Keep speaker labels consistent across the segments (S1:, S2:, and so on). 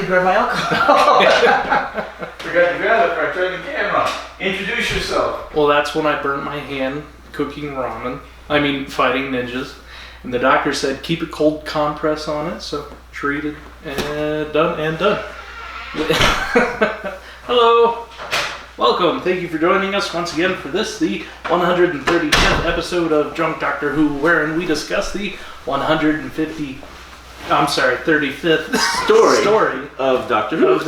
S1: didn't grab my alcohol. Forgot to grab it before I turned the camera. Introduce yourself.
S2: Well, that's when I burnt my hand cooking ramen. Fighting ninjas. And the doctor said, keep a cold compress on it. So, treated and done. Hello. Welcome. Thank you for joining us once again for the 135th episode of Drunk Doctor Who, wherein we discuss the 35th story
S1: of Doctor Who.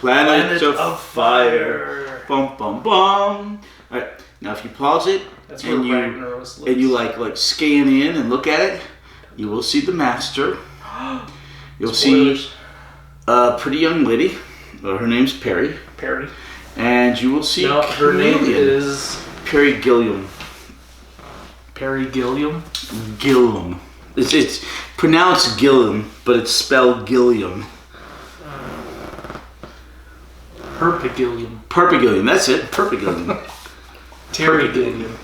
S1: Planet of Fire. Bum, bum, bum. Alright, now if you pause it,
S2: That's
S1: and you like scan in and look at it, you will see the Master. You'll see a pretty young lady. Her name's Perry. And you will see
S2: her name is
S1: Perry Gilliam.
S2: Perry Gilliam?
S1: Gilliam. It's pronounced Gilliam, but it's spelled Gilliam. Perpigillium, that's it. Perpigillium.
S2: Terry Gilliam.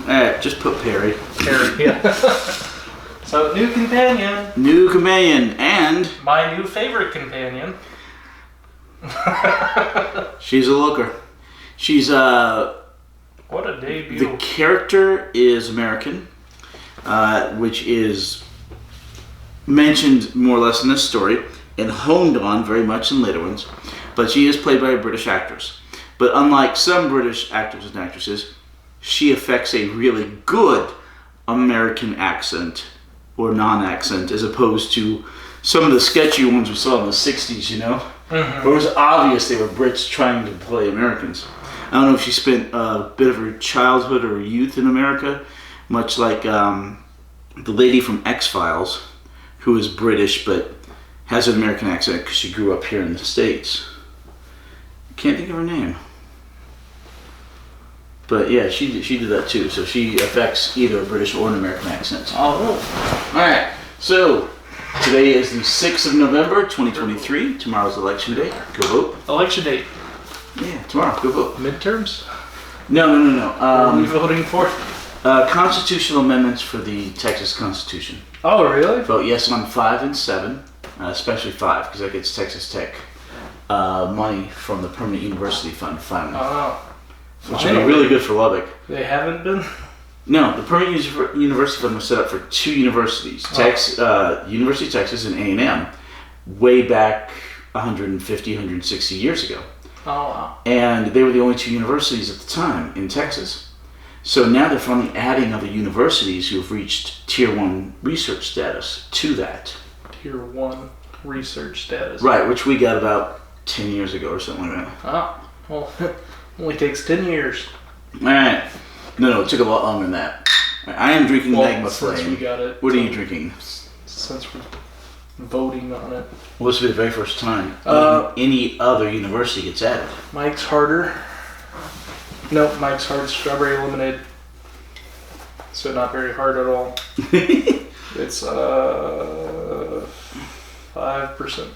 S1: Alright, just put Perry.
S2: Yeah. So, new companion,
S1: and...
S2: my new favorite companion.
S1: She's a looker. She's
S2: What a debut.
S1: The character is American, which is mentioned more or less in this story and honed on very much in later ones, but she is played by a British actress. But unlike some British actors and actresses, she affects a really good American accent or non-accent, as opposed to some of the sketchy ones we saw in the 60s, you know? Mm-hmm. Where it was obvious they were Brits trying to play Americans. I don't know if she spent a bit of her childhood or youth in America, much like the lady from X-Files, who is British but has an American accent because she grew up here in the States. Can't think of her name. But yeah, she did that too. So she affects either a British or an American accent.
S2: Oh.
S1: Alright, so today is the 6th of November, 2023. Tomorrow's election day. Go vote.
S2: Election date.
S1: Yeah, tomorrow. Go vote.
S2: Midterms?
S1: No.
S2: What are we voting for?
S1: Constitutional amendments for the Texas Constitution.
S2: Oh, really?
S1: Vote yes on 5 and 7, especially 5, because that gets Texas Tech money from the Permanent University Fund finally.
S2: Oh.
S1: Which would be really good for Lubbock.
S2: They haven't been?
S1: No, the Permanent University Fund was set up for 2 universities, University of Texas and A&M, way back 150, 160 years ago.
S2: Oh, wow.
S1: And they were the only 2 universities at the time in Texas. So now they're finally adding other universities who have reached Tier 1 research status to that.
S2: Tier 1 research status.
S1: Right, which we got about 10 years ago or something like that.
S2: Oh, well, only takes 10 years.
S1: Alright. No, it took a lot longer than that. I am drinking Magma Flame.
S2: Since we got it.
S1: What are you drinking?
S2: Since we're voting on it.
S1: Well, this will be the very first time any other university gets added.
S2: Mike's Harder. Nope, Mike's Hard Strawberry Lemonade. So not very hard at all. It's 5%.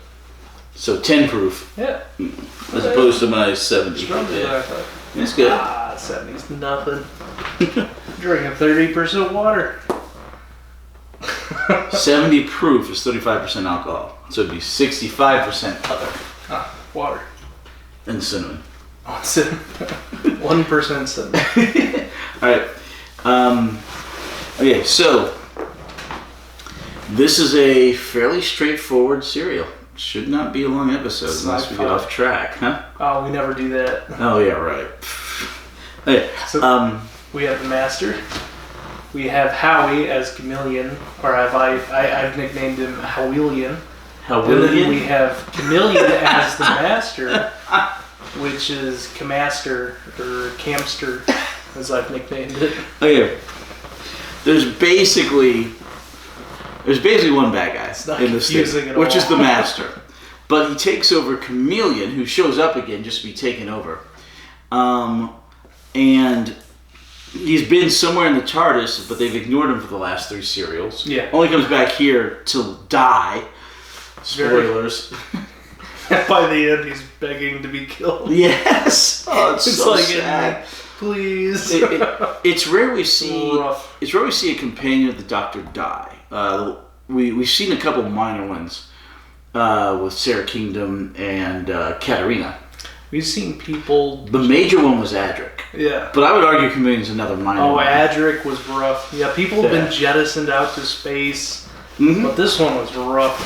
S1: So 10 proof.
S2: Yeah.
S1: As opposed to my 70.
S2: Stronger than I thought.
S1: It's good.
S2: 70's nothing. Drinking 30% water.
S1: 70 proof is 35% alcohol. So it'd be 65% other.
S2: Water.
S1: And cinnamon.
S2: Oh, cinnamon. 1% cinnamon.
S1: Alright. Okay, so this is a fairly straightforward serial. Should not be a long episode unless we get off track, huh?
S2: Oh, we never do that.
S1: Oh yeah, right. Okay.
S2: So we have the Master. We have Howie as Chameleon, or I've nicknamed him Howelian. And then we have Chameleon as the Master, which is Camaster or Camster, as I've nicknamed it.
S1: Okay. There's basically one bad guy in this thing, which is the Master. But he takes over Chameleon, who shows up again just to be taken over. And he's been somewhere in the TARDIS, but they've ignored him for the last 3 serials.
S2: Yeah.
S1: Only comes back here to die. Spoilers.
S2: By the end, he's begging to be killed.
S1: Yes. Oh, it's so
S2: like
S1: sad.
S2: Please.
S1: It's rare we see.
S2: Rough.
S1: It's rare we see a companion of the Doctor die. we've seen a couple minor ones with Sarah Kingdom and Katarina.
S2: We've seen people.
S1: The major one was Adric.
S2: Yeah.
S1: But I would argue Chameleon's another minor one.
S2: Adric was rough. Yeah, people have been jettisoned out to space, but this one was rough.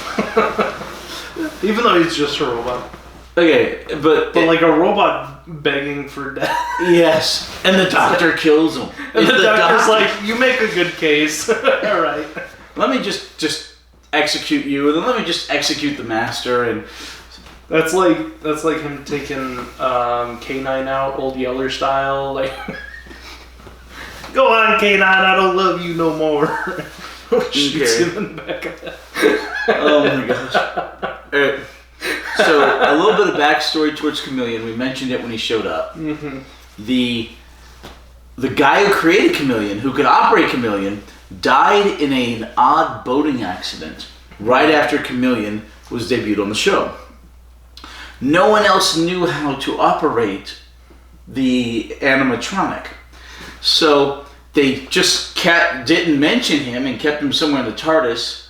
S2: Even though he's just a robot.
S1: Okay, but
S2: like a robot begging for death.
S1: Yes, and the doctor kills him.
S2: And the doctor's like, "You make a good case." All right.
S1: Let me just execute you, and then let me just execute the master. And
S2: that's like him taking K9 out, Old Yeller style. Like, go on, K9, I don't love you no more. Shoots him in the back of the head.
S1: Oh my gosh. All right. So a little bit of backstory towards Chameleon. We mentioned it when he showed up.
S2: Mm-hmm.
S1: The guy who created Chameleon, who could operate Chameleon, died in an odd boating accident right after Chameleon was debuted on the show. No one else knew how to operate the animatronic. So they just didn't mention him and kept him somewhere in the TARDIS.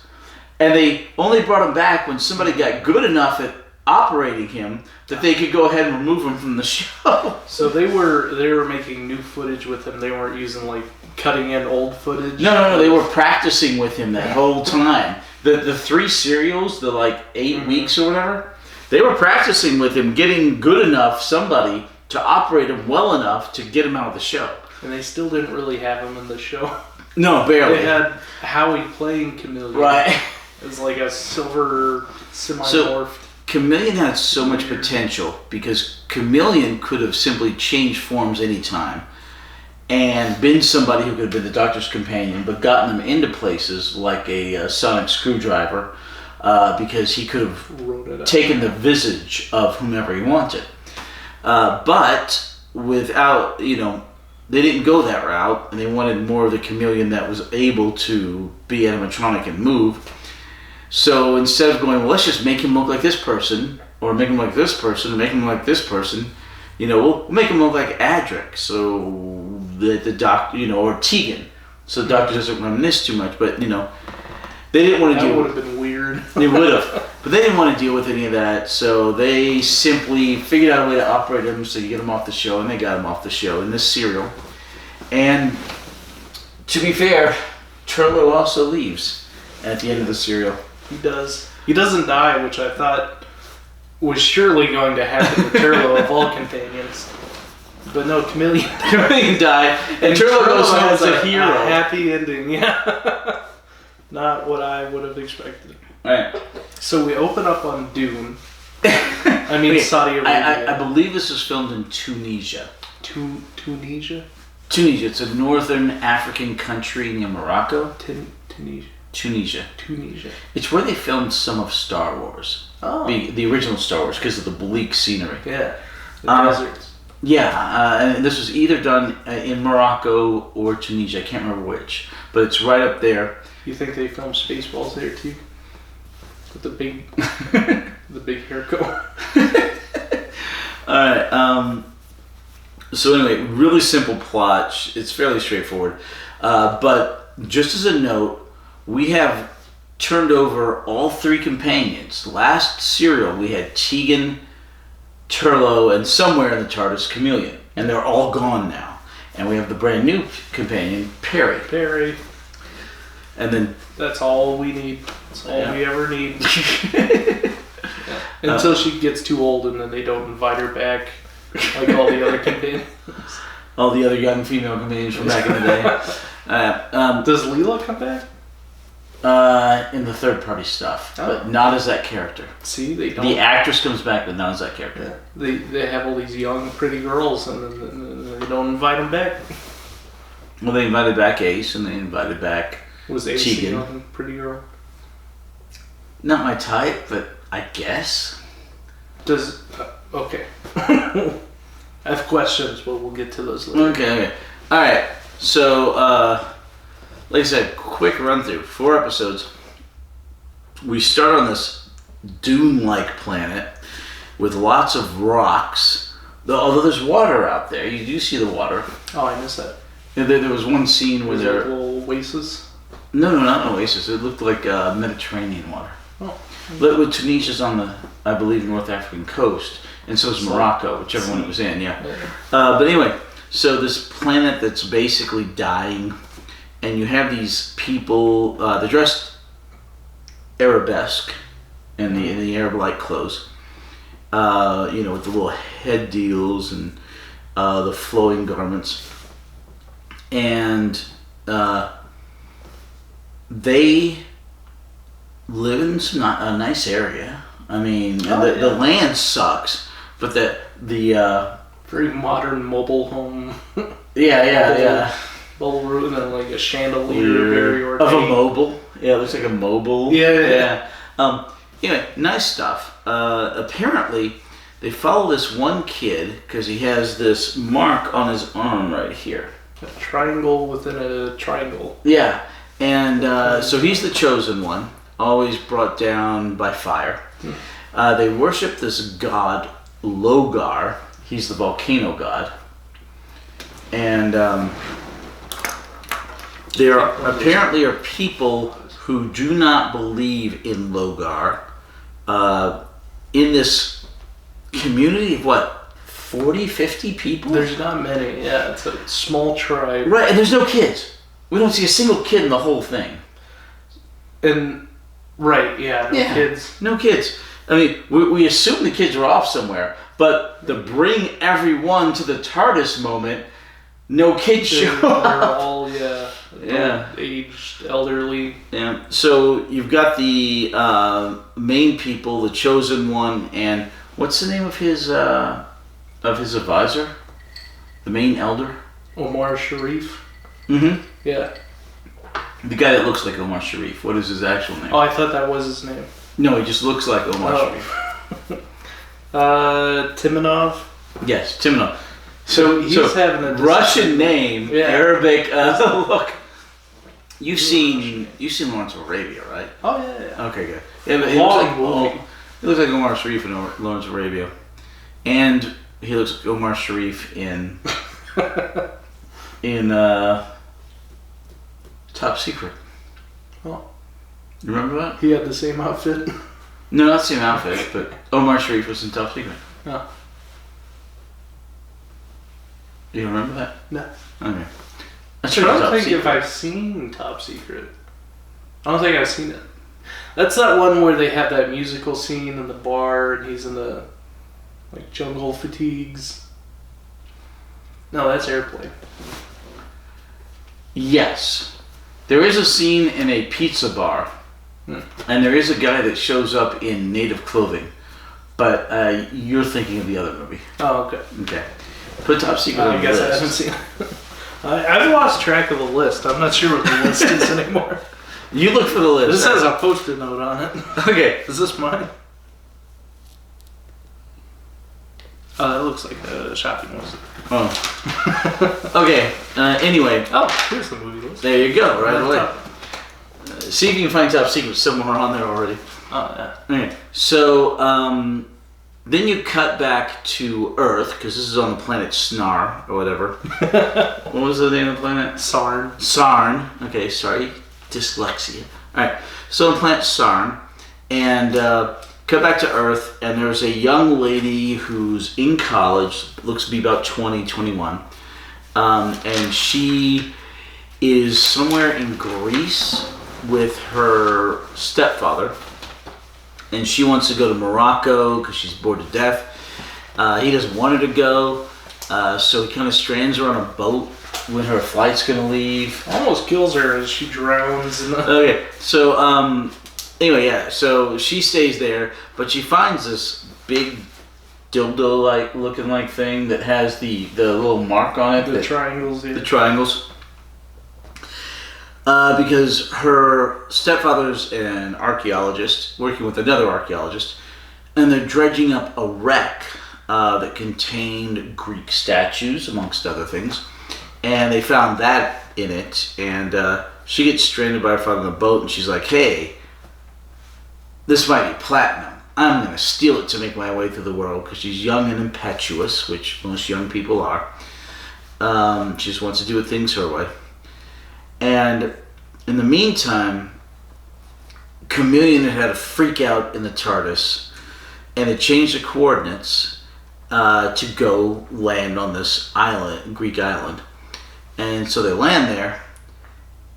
S1: And they only brought him back when somebody got good enough at operating him that they could go ahead and remove him from the show.
S2: So they were making new footage with him. They weren't using like cutting in old footage.
S1: No. They were practicing with him that whole time. The 3 serials, the like 8 weeks or whatever, they were practicing with him, getting good enough somebody to operate him well enough to get him out of the show.
S2: And they still didn't really have him in the show.
S1: No, barely.
S2: They had Howie playing Chameleon.
S1: Right.
S2: It was like a silver semi-morphed.
S1: So, Chameleon had so much potential because Chameleon could have simply changed forms anytime and been somebody who could have been the Doctor's companion, but gotten them into places like a sonic screwdriver because he could have taken the visage of whomever he wanted. But without, they didn't go that route, and they wanted more of the Chameleon that was able to be animatronic and move. So instead of going, well, let's just make him look like this person, or make him like this person, or make him like this person, we'll make him look like Adric, so that the doctor, or Tegan, so the doctor doesn't reminisce too much. But they didn't want to deal.
S2: That would have been weird.
S1: They would have, but they didn't want to deal with any of that. So they simply figured out a way to operate him so you get him off the show, and they got him off the show in this serial. And to be fair, Turlo also leaves at the end of the serial.
S2: He does. He doesn't die, which I thought was surely going to happen to Turlo of all companions. But no, Chameleon
S1: died, and Turlo goes home as a hero.
S2: A happy ending, yeah. Not what I would have expected.
S1: Right.
S2: So we open up on Dune. Saudi Arabia.
S1: I believe this was filmed in Tunisia.
S2: Tunisia?
S1: Tunisia. It's a northern African country near Morocco.
S2: Tunisia.
S1: It's where they filmed some of Star Wars.
S2: Oh.
S1: The original Star Wars, because of the bleak scenery.
S2: Yeah. The deserts.
S1: Yeah, and this was either done in Morocco or Tunisia. I can't remember which. But it's right up there.
S2: You think they filmed Spaceballs there too? With the big hair coat.
S1: Alright, so anyway, really simple plot. It's fairly straightforward. But just as a note, we have turned over all 3 companions. Last serial, we had Tegan, Turlo, and somewhere in the TARDIS, Chameleon. And they're all gone now. And we have the brand new companion, Perry. And then...
S2: That's all we need. That's all we ever need. Yeah. Until she gets too old and then they don't invite her back like all the other companions.
S1: All the other young female companions from back in the day.
S2: Does Leela come back?
S1: In the third-party stuff, but not as that character.
S2: See, they don't.
S1: The actress comes back, but not as that character.
S2: Yeah. They have all these young, pretty girls, and then they don't invite them back.
S1: Well, they invited back Ace, and they invited back
S2: Was Ace
S1: Tegan.
S2: a young, pretty girl?
S1: Not my type, but I guess.
S2: Okay. I have questions, but we'll get to those later.
S1: Okay. All right. So, like I said, quick run through. 4 episodes. We start on this dune-like planet with lots of rocks. Although there's water out there. You do see the water.
S2: Oh, I missed that.
S1: There was one scene where
S2: there little oases.
S1: No, not an oasis. It looked like Mediterranean water.
S2: Oh.
S1: But Tunisia's on the, I believe, North African coast, and so is Morocco, whichever one it was in, yeah. But anyway, so this planet that's basically dying, and you have these people, they're dressed Arabesque in the Arab-like clothes, with the little head deals and the flowing garments. And they live in a nice area. I mean, the land sucks, but the
S2: very modern mobile home.
S1: Yeah.
S2: Mobile room and like a chandelier, very ornate.
S1: Of a mobile. Yeah, it looks like a mobile.
S2: Yeah.
S1: Anyway, nice stuff. Apparently, they follow this one kid because he has this mark on his arm right here.
S2: A triangle within a triangle.
S1: Yeah, and so he's the chosen one, always brought down by fire. They worship this god, Logar. He's the volcano god. And there apparently are people who do not believe in Logar in this community of 40, 50 people?
S2: There's not many, yeah. It's a small tribe.
S1: Right, and there's no kids. We don't see a single kid in the whole thing.
S2: And, right, no kids.
S1: No kids. I mean, we assume the kids are off somewhere, but the bring everyone to the TARDIS moment, no kids show up.
S2: They're all, aged, elderly.
S1: Yeah. So you've got the main people, the chosen one, and what's the name of his advisor? The main elder?
S2: Omar Sharif.
S1: Mm-hmm.
S2: Yeah.
S1: The guy that looks like Omar Sharif. What is his actual name?
S2: Oh, I thought that was his name.
S1: No, he just looks like Omar Sharif.
S2: Timonov?
S1: Yes, Timonov.
S2: So he's having a
S1: Russian name, Arabic look. You've seen Lawrence of Arabia, right?
S2: Oh yeah.
S1: Okay, good. Yeah, but he looks like Omar Sharif in Lawrence of Arabia, and he looks like Omar Sharif in Top Secret.
S2: Oh.
S1: You remember that?
S2: He had the same outfit?
S1: No, not the same outfit, but Omar Sharif was in Top Secret.
S2: Oh.
S1: You don't remember that?
S2: No.
S1: Okay.
S2: I don't think if I've seen Top Secret. I don't think I've seen it. That's that one where they have that musical scene in the bar and he's in the jungle fatigues. No, that's Airplane.
S1: Yes. There is a scene in a pizza bar, and there is a guy that shows up in native clothing, but you're thinking of the other movie.
S2: Oh, okay.
S1: Okay. Put Top Secret on the list.
S2: I guess I haven't seen it. I've lost track of the list. I'm not sure what the list is anymore.
S1: You look for the list.
S2: This has a post-it note on it.
S1: Okay.
S2: Is this mine? Oh, that looks like a shopping list.
S1: Oh. Okay. Anyway.
S2: Oh, here's the movie list.
S1: There you go. Right away. See if you can find Top Secret somewhere on there already.
S2: Oh, yeah.
S1: Okay. So, then you cut back to Earth, because this is on the planet Snar, or whatever. What was the name of the planet?
S2: Sarn.
S1: Sarn. Okay, sorry. Dyslexia. Alright, so on the planet Sarn, and cut back to Earth, and there's a young lady who's in college, looks to be about 20, 21, and she is somewhere in Greece with her stepfather. And she wants to go to Morocco because she's bored to death. He doesn't want her to go, so he kind of strands her on a boat when her flight's going to leave.
S2: Almost kills her as she drowns.
S1: Okay, so anyway, yeah, so she stays there, but she finds this big dildo-like looking like thing that has the little mark on it.
S2: The triangles. Yeah.
S1: The triangles. Because her stepfather's an archaeologist working with another archaeologist, and they're dredging up a wreck that contained Greek statues, amongst other things, and they found that in it, and she gets stranded by her father on the boat, and she's like, hey, this might be platinum. I'm going to steal it to make my way through the world, because she's young and impetuous, which most young people are. She just wants to do things her way. And In the meantime, Chameleon had a freak out in the TARDIS, and it changed the coordinates to go land on this island, Greek island. And so they land there,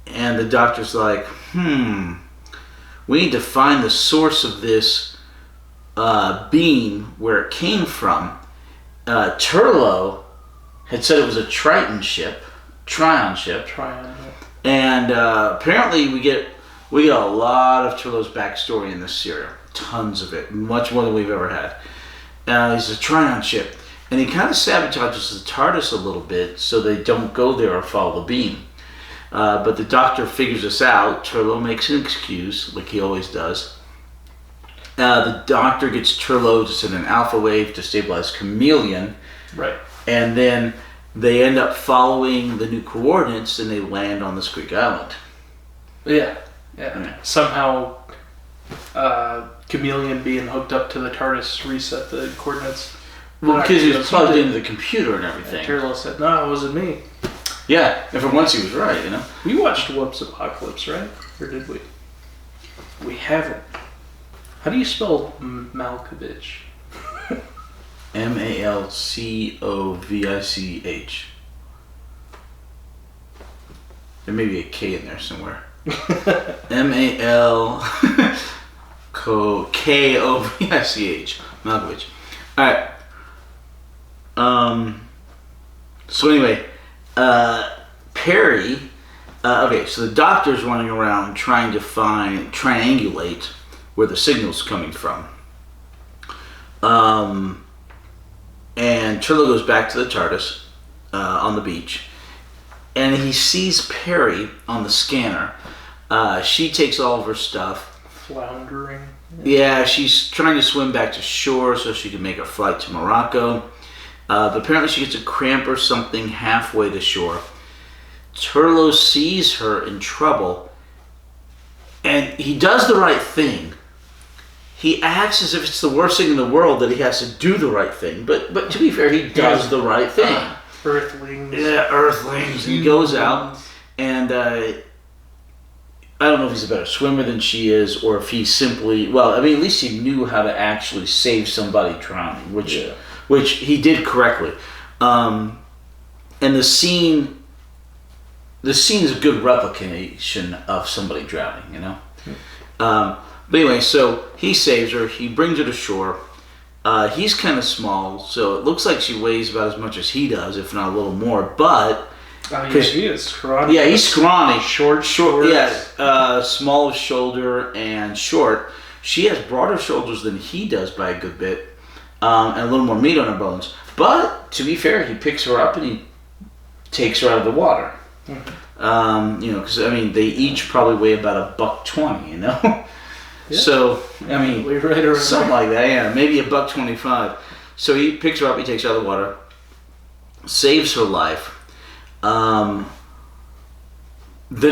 S1: and the Doctor's like, we need to find the source of this being, where it came from. Turlo had said it was a Trion ship. And apparently we get a lot of Turlo's backstory in this serial. Tons of it. Much more than we've ever had. He's a Trion ship. And he kind of sabotages the TARDIS a little bit so they don't go there or follow the beam. But the Doctor figures this out. Turlo makes an excuse, like he always does. The Doctor gets Turlo to send an alpha wave to stabilize Chameleon.
S2: Right.
S1: And then they end up following the new coordinates and they land on this Greek island.
S2: Yeah. Somehow, Chameleon being hooked up to the TARDIS reset the coordinates.
S1: Well, because he was plugged into the computer and everything.
S2: And Turlo said, "No, it wasn't me."
S1: Yeah, and for once he was right, you know.
S2: We watched Whoops Apocalypse, right? Or did we? We haven't. How do you spell Malkovich?
S1: Malcovich. There may be a K in there somewhere. Malkovich. Malkovich. Alright. So anyway, Perry, okay, so the Doctor's running around trying to triangulate where the signal's coming from. And Turlo goes back to the TARDIS on the beach, and he sees Perry on the scanner. She takes all of her stuff.
S2: Floundering.
S1: Yeah, she's trying to swim back to shore so she can make a flight to Morocco. But apparently she gets a cramp or something halfway to shore. Turlo sees her in trouble, and he does the right thing. He acts as if it's the worst thing in the world that he has to do the right thing. But to be fair, he does the right thing.
S2: Earthlings.
S1: Yeah, Earthlings. He goes out, and I don't know if he's a better swimmer than she is, or if he simply... Well, I mean, at least he knew how to actually save somebody drowning, which he did correctly. And the scene is a good replication of somebody drowning, you know? But anyway, so he saves her. He brings her to shore. He's kind of small, so it looks like she weighs about as much as he does, if not a little more. But
S2: he is scrawny.
S1: Yeah, he's scrawny,
S2: short.
S1: Yeah, small of shoulder and short. She has broader shoulders than he does by a good bit, and a little more meat on her bones. But to be fair, he picks her up and he takes her out of the water. Mm-hmm. Because I mean, they each probably weigh about $120. You know. Yeah. So, I mean, something like that, yeah. Maybe $125. So he picks her up, he takes her out of the water, saves her life. Then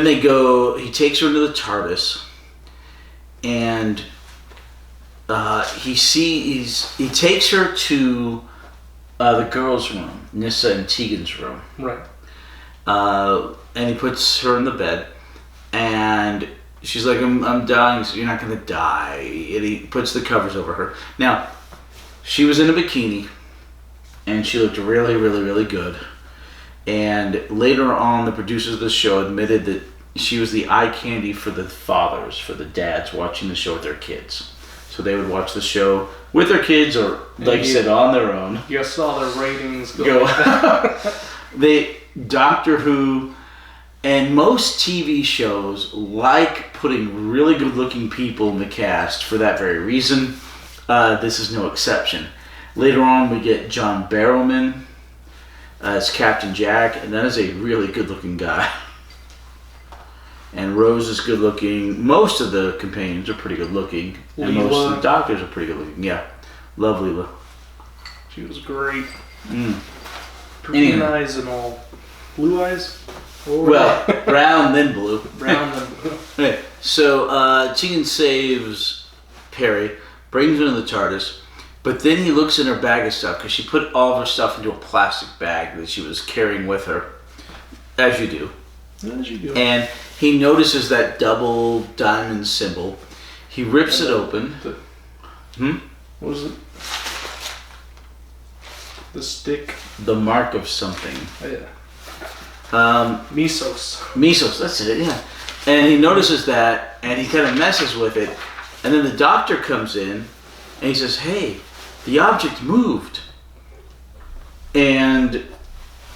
S1: he takes her into the TARDIS, and he takes her to the girls' room, Nyssa and Tegan's room.
S2: Right.
S1: And he puts her in the bed, and she's like, I'm dying. So you're not going to die. And he puts the covers over her. Now, she was in a bikini, and she looked really, really, really good. And later on, the producers of the show admitted that she was the eye candy for the fathers, for the dads watching the show with their kids. So they would watch the show with their kids, or, like you said, on their own.
S2: You saw the ratings go.
S1: Doctor Who... And most TV shows like putting really good-looking people in the cast for that very reason. This is no exception. Later on, we get John Barrowman as Captain Jack, and that is a really good-looking guy. And Rose is good-looking. Most of the companions are pretty good-looking. And most of the doctors are pretty good-looking. Yeah. Love Leela.
S2: She was great. Green eyes and all. Blue eyes?
S1: Well, brown then blue.
S2: Okay,
S1: so Tegan saves Perry, brings her into the TARDIS, but then he looks in her bag of stuff, because she put all of her stuff into a plastic bag that she was carrying with her, as you do.
S2: As you do.
S1: And he notices that double diamond symbol. He rips it open.
S2: What was it? The stick.
S1: The mark of something.
S2: Oh, yeah.
S1: Mesos, that's it, yeah. And he notices that, and he kind of messes with it. And then the doctor comes in, and he says, hey, the object moved. And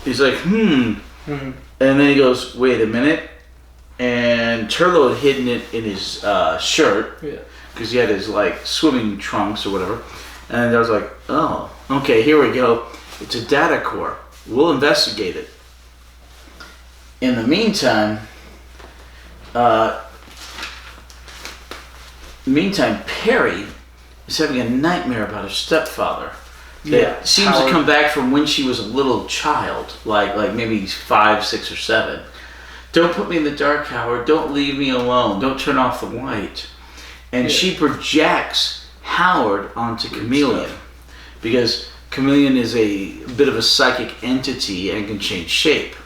S1: he's like, And then he goes, wait a minute. And Turlo had hidden it in his shirt.
S2: Yeah.
S1: Because he had his, like, swimming trunks or whatever. And I was like, oh, okay, here we go. It's a data core. We'll investigate it. In the meantime, Perry is having a nightmare about her stepfather. That seems to come back from when she was a little child, like maybe 5, 6, or 7. Don't put me in the dark, Howard. Don't leave me alone. Don't turn off the light. And she projects Howard onto Chameleon. Because Chameleon is a bit of a psychic entity and can change shape.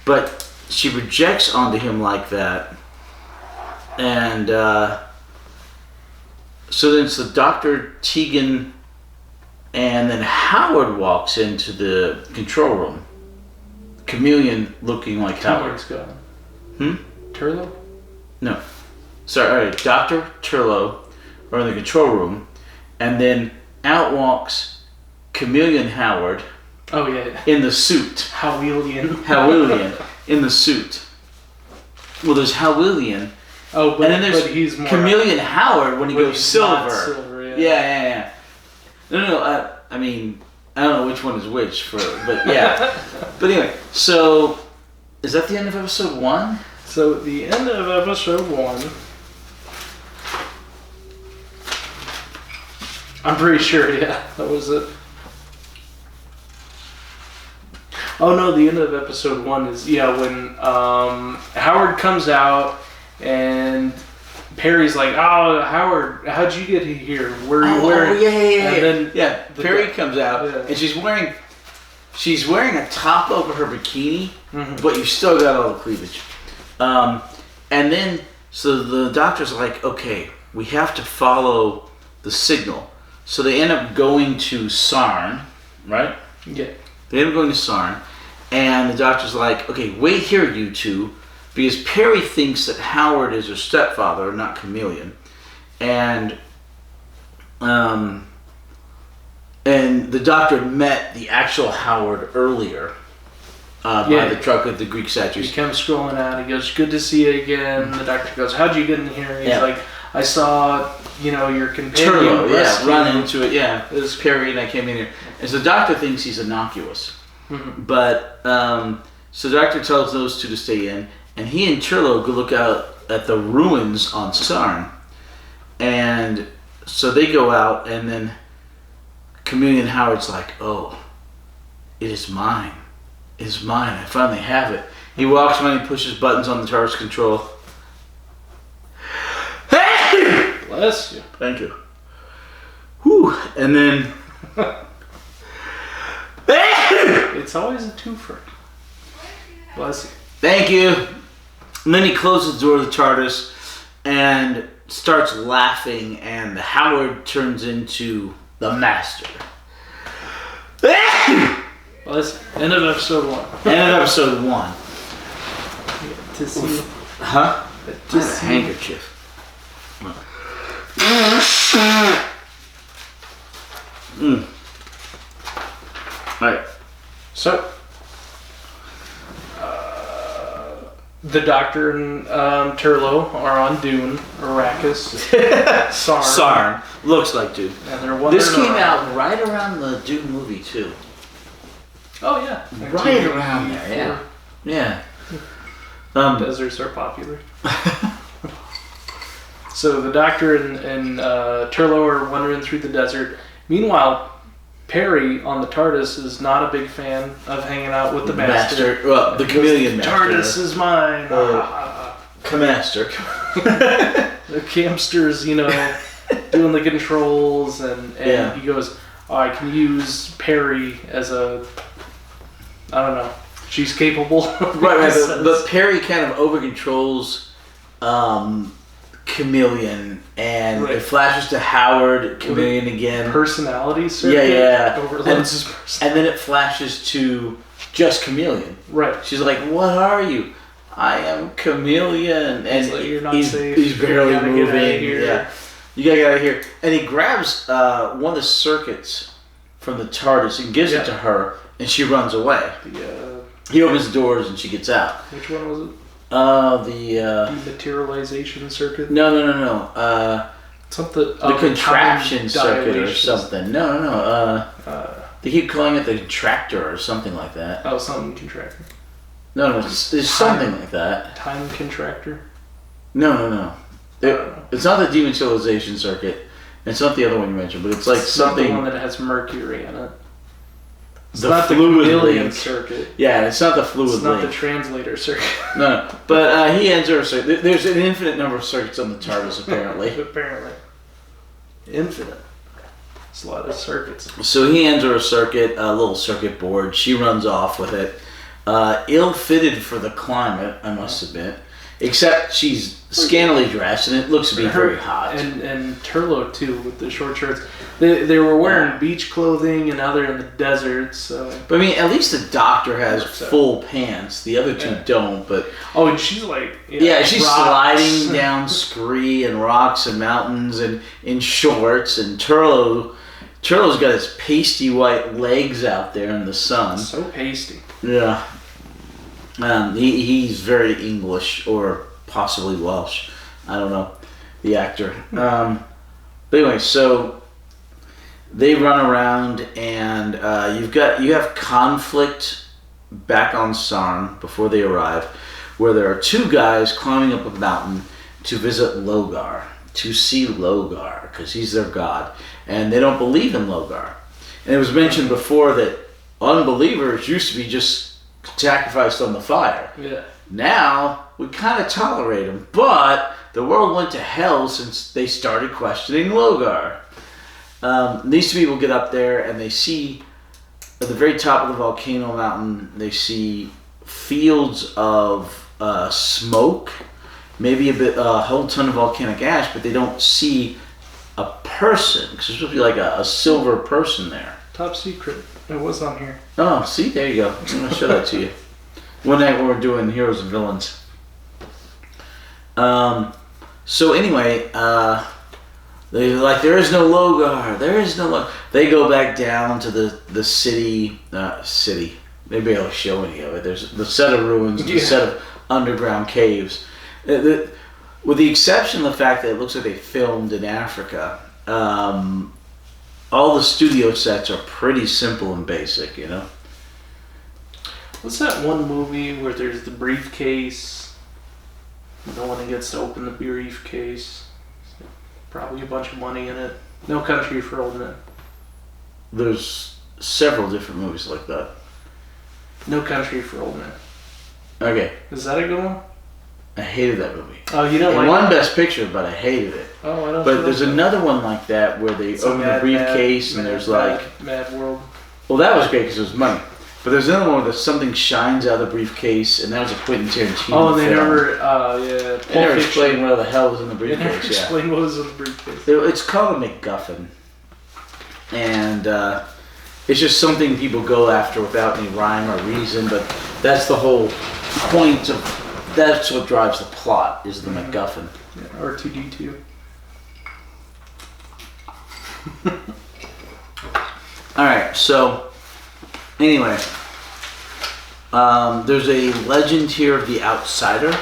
S1: But she projects onto him like that. And so then it's the Dr. Tegan, and then Howard walks into the control room. Chameleon looking like Howard.
S2: Gone. Turlo?
S1: No. Sorry, all right. Dr. Turlo are in the control room, and then out walks Chameleon Howard.
S2: Oh, yeah.
S1: In the suit.
S2: Howilian.
S1: In the suit. Well, there's Howilian.
S2: Oh, but,
S1: and then there's
S2: he's more
S1: Chameleon Howard when he goes silver.
S2: Silver,
S1: yeah. No. I mean, I don't know which one is which, but yeah. But anyway, so is that the end of episode 1?
S2: So the end of episode 1. I'm pretty sure, yeah, that was it. Oh no, the end of episode 1 is when Howard comes out and Perry's like, "Oh, Howard, how'd you get here? Where are you wearing?"
S1: And then Perry comes out and she's wearing a top over her bikini, but you still got all the cleavage. And then so the doctor's like, "Okay, we have to follow the signal." So they end up going to Sarn, right?
S2: Yeah.
S1: They end up going to Sarn, and the doctor's like, "Okay, wait here, you two." Because Perry thinks that Howard is her stepfather, not Chameleon. And the doctor met the actual Howard earlier by the truck with the Greek statues.
S2: He comes scrolling out. He goes, "Good to see you again." The doctor goes, "How'd you get in here?" He's like, "I saw, your companion
S1: Turlo, run into it. Yeah, it was Perry, and I came in here." And so the doctor thinks he's innocuous. But, so the doctor tells those two to stay in. And he and Turlo go look out at the ruins on Sarn. And so they go out, and then Chameleon Howard's like, "Oh, it is mine. It is mine. I finally have it." He walks around, he pushes buttons on the TARDIS control.
S2: Bless you.
S1: Thank you. Whew. And then...
S2: It's always a twofer. Bless you.
S1: Thank you. And then he closes the door of the TARDIS and starts laughing, and Howard turns into the Master.
S2: Well, that's end of episode 1.
S1: End of episode 1.
S2: To see.
S1: Huh?
S2: To
S1: Just a handkerchief. Alright.
S2: So, the Doctor and Turlo are on Dune, Arrakis,
S1: Sarn. Looks like Dune.
S2: And they're wondering
S1: this came out right around the Dune movie, too.
S2: Oh, yeah.
S1: Right around there, yeah.
S2: Deserts are popular. So the Doctor and Turlo are wandering through the desert. Meanwhile, Perry on the TARDIS is not a big fan of hanging out with the Master.
S1: Well, the Chameleon Master.
S2: TARDIS is mine.
S1: Camaster.
S2: The Campster's, doing the controls, and he goes, "Oh, I can use Perry as a, I don't know, she's capable.
S1: Right. But Perry kind of over controls Chameleon, and it flashes to Howard, Chameleon again.
S2: Personality circuit.
S1: Yeah.
S2: Overloads his personality.
S1: And then it flashes to just Chameleon.
S2: Right.
S1: She's like, "What are you?" "I am Chameleon," and
S2: he's like, "You're not safe.
S1: He's barely moving.
S2: Get out of here.
S1: Yeah, you gotta get out of here. And he grabs one of the circuits from the TARDIS and gives it to her, and she runs away. He opens the doors and she gets out.
S2: Which one was it?
S1: The
S2: dematerialization circuit.
S1: No.
S2: Something.
S1: The contraption circuit or something. No. They keep calling it the contractor or something like that.
S2: Oh, something contractor.
S1: No, it's something like that.
S2: Time contractor?
S1: No. It's not the dematerialization circuit. It's not the other one you mentioned, but it's like something.
S2: Not the one that has mercury in it. It's
S1: the
S2: not
S1: fluid
S2: the chameleon
S1: link
S2: circuit.
S1: Yeah, it's not the fluid link.
S2: It's not the translator circuit.
S1: No. But he ends her circuit. There's an infinite number of circuits on the TARDIS, apparently.
S2: Apparently. Infinite. It's a lot of circuits.
S1: So he ends her a circuit, a little circuit board. She runs off with it. Ill-fitted for the climate, I must admit. Except she's scantily dressed, and it looks to be very hot.
S2: And Turlo, too, with the short shorts. They were wearing beach clothing, and now they're in the desert, so...
S1: But, I mean, at least the Doctor has full pants. The other two don't, but...
S2: Oh, and she's like...
S1: she's sliding down scree and rocks and mountains and in shorts, and Turlo's got his pasty white legs out there in the sun.
S2: So pasty.
S1: Yeah. He's very English, or possibly Welsh. I don't know. The actor. But anyway, so they run around, and you have conflict back on Sarn before they arrive, where there are two guys climbing up a mountain to visit Logar, to see Logar, because he's their god, and they don't believe in Logar. And it was mentioned before that unbelievers used to be just sacrificed on the fire.
S2: Yeah.
S1: Now we kind of tolerate them, but the world went to hell since they started questioning Logar. These two people get up there and they see at the very top of the volcano mountain, they see fields of smoke, maybe a whole ton of volcanic ash, but they don't see a person, because there's supposed to be like a silver person there.
S2: Top secret. It was on here.
S1: Oh, see, there you go. I'm going to show that to you. One night when we're doing Heroes and Villains. So anyway, they're like, there is no Logar. There is no Logar. They go back down to the city. Maybe I'll show any of it. There's the set of ruins, the set of underground caves. With the exception of the fact that it looks like they filmed in Africa, all the studio sets are pretty simple and basic, you know?
S2: What's that one movie where there's the briefcase? No one gets to open the briefcase. Probably a bunch of money in it. No Country for Old Men.
S1: There's several different movies like that.
S2: No Country for Old Men.
S1: Okay.
S2: Is that a good one?
S1: I hated that movie.
S2: Oh, you don't
S1: it
S2: like
S1: won
S2: it?
S1: Best Picture, but I hated it.
S2: Oh, I don't.
S1: But there's another one like that where they open the briefcase and there's like
S2: Mad World.
S1: Well, that was great because it was money. But there's another one where something shines out of the briefcase, and that was a Quentin Tarantino
S2: Oh, and they
S1: film.
S2: never,
S1: They never explained what the hell was in the briefcase.
S2: They never explained what was in the briefcase.
S1: It's called a MacGuffin, and it's just something people go after without any rhyme or reason. But that's the whole point of. That's what drives the plot, is the MacGuffin.
S2: Yeah, R2-D2.
S1: Alright, so, anyway, there's a legend here of the outsider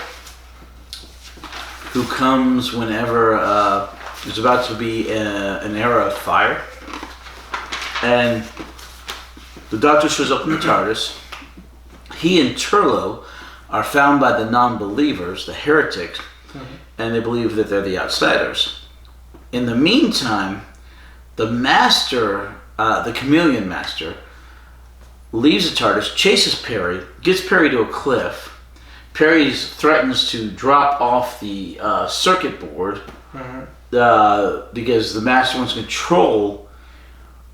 S1: who comes whenever there's about to be an era of fire. And the Doctor shows up in the TARDIS. He and Turlo are found by the non-believers, the heretics, and they believe that they're the outsiders. In the meantime, the Master, the Chameleon Master, leaves the TARDIS, chases Perry, gets Perry to a cliff. Perry threatens to drop off the circuit board because the Master wants to control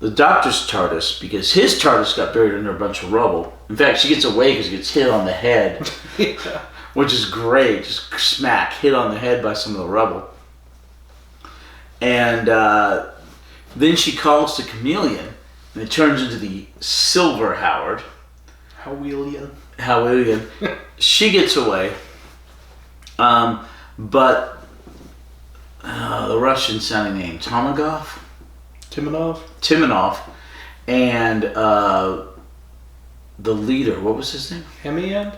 S1: the Doctor's TARDIS, because his TARDIS got buried under a bunch of rubble. In fact, she gets away because she gets hit on the head,
S2: Yeah.
S1: which is great. Just smack, hit on the head by some of the rubble. And then she calls to Chameleon, and it turns into the Silver Howard. Howilian. She gets away. But the Russian sounding name, Timonov, and the leader, what was his name?
S2: Hemian?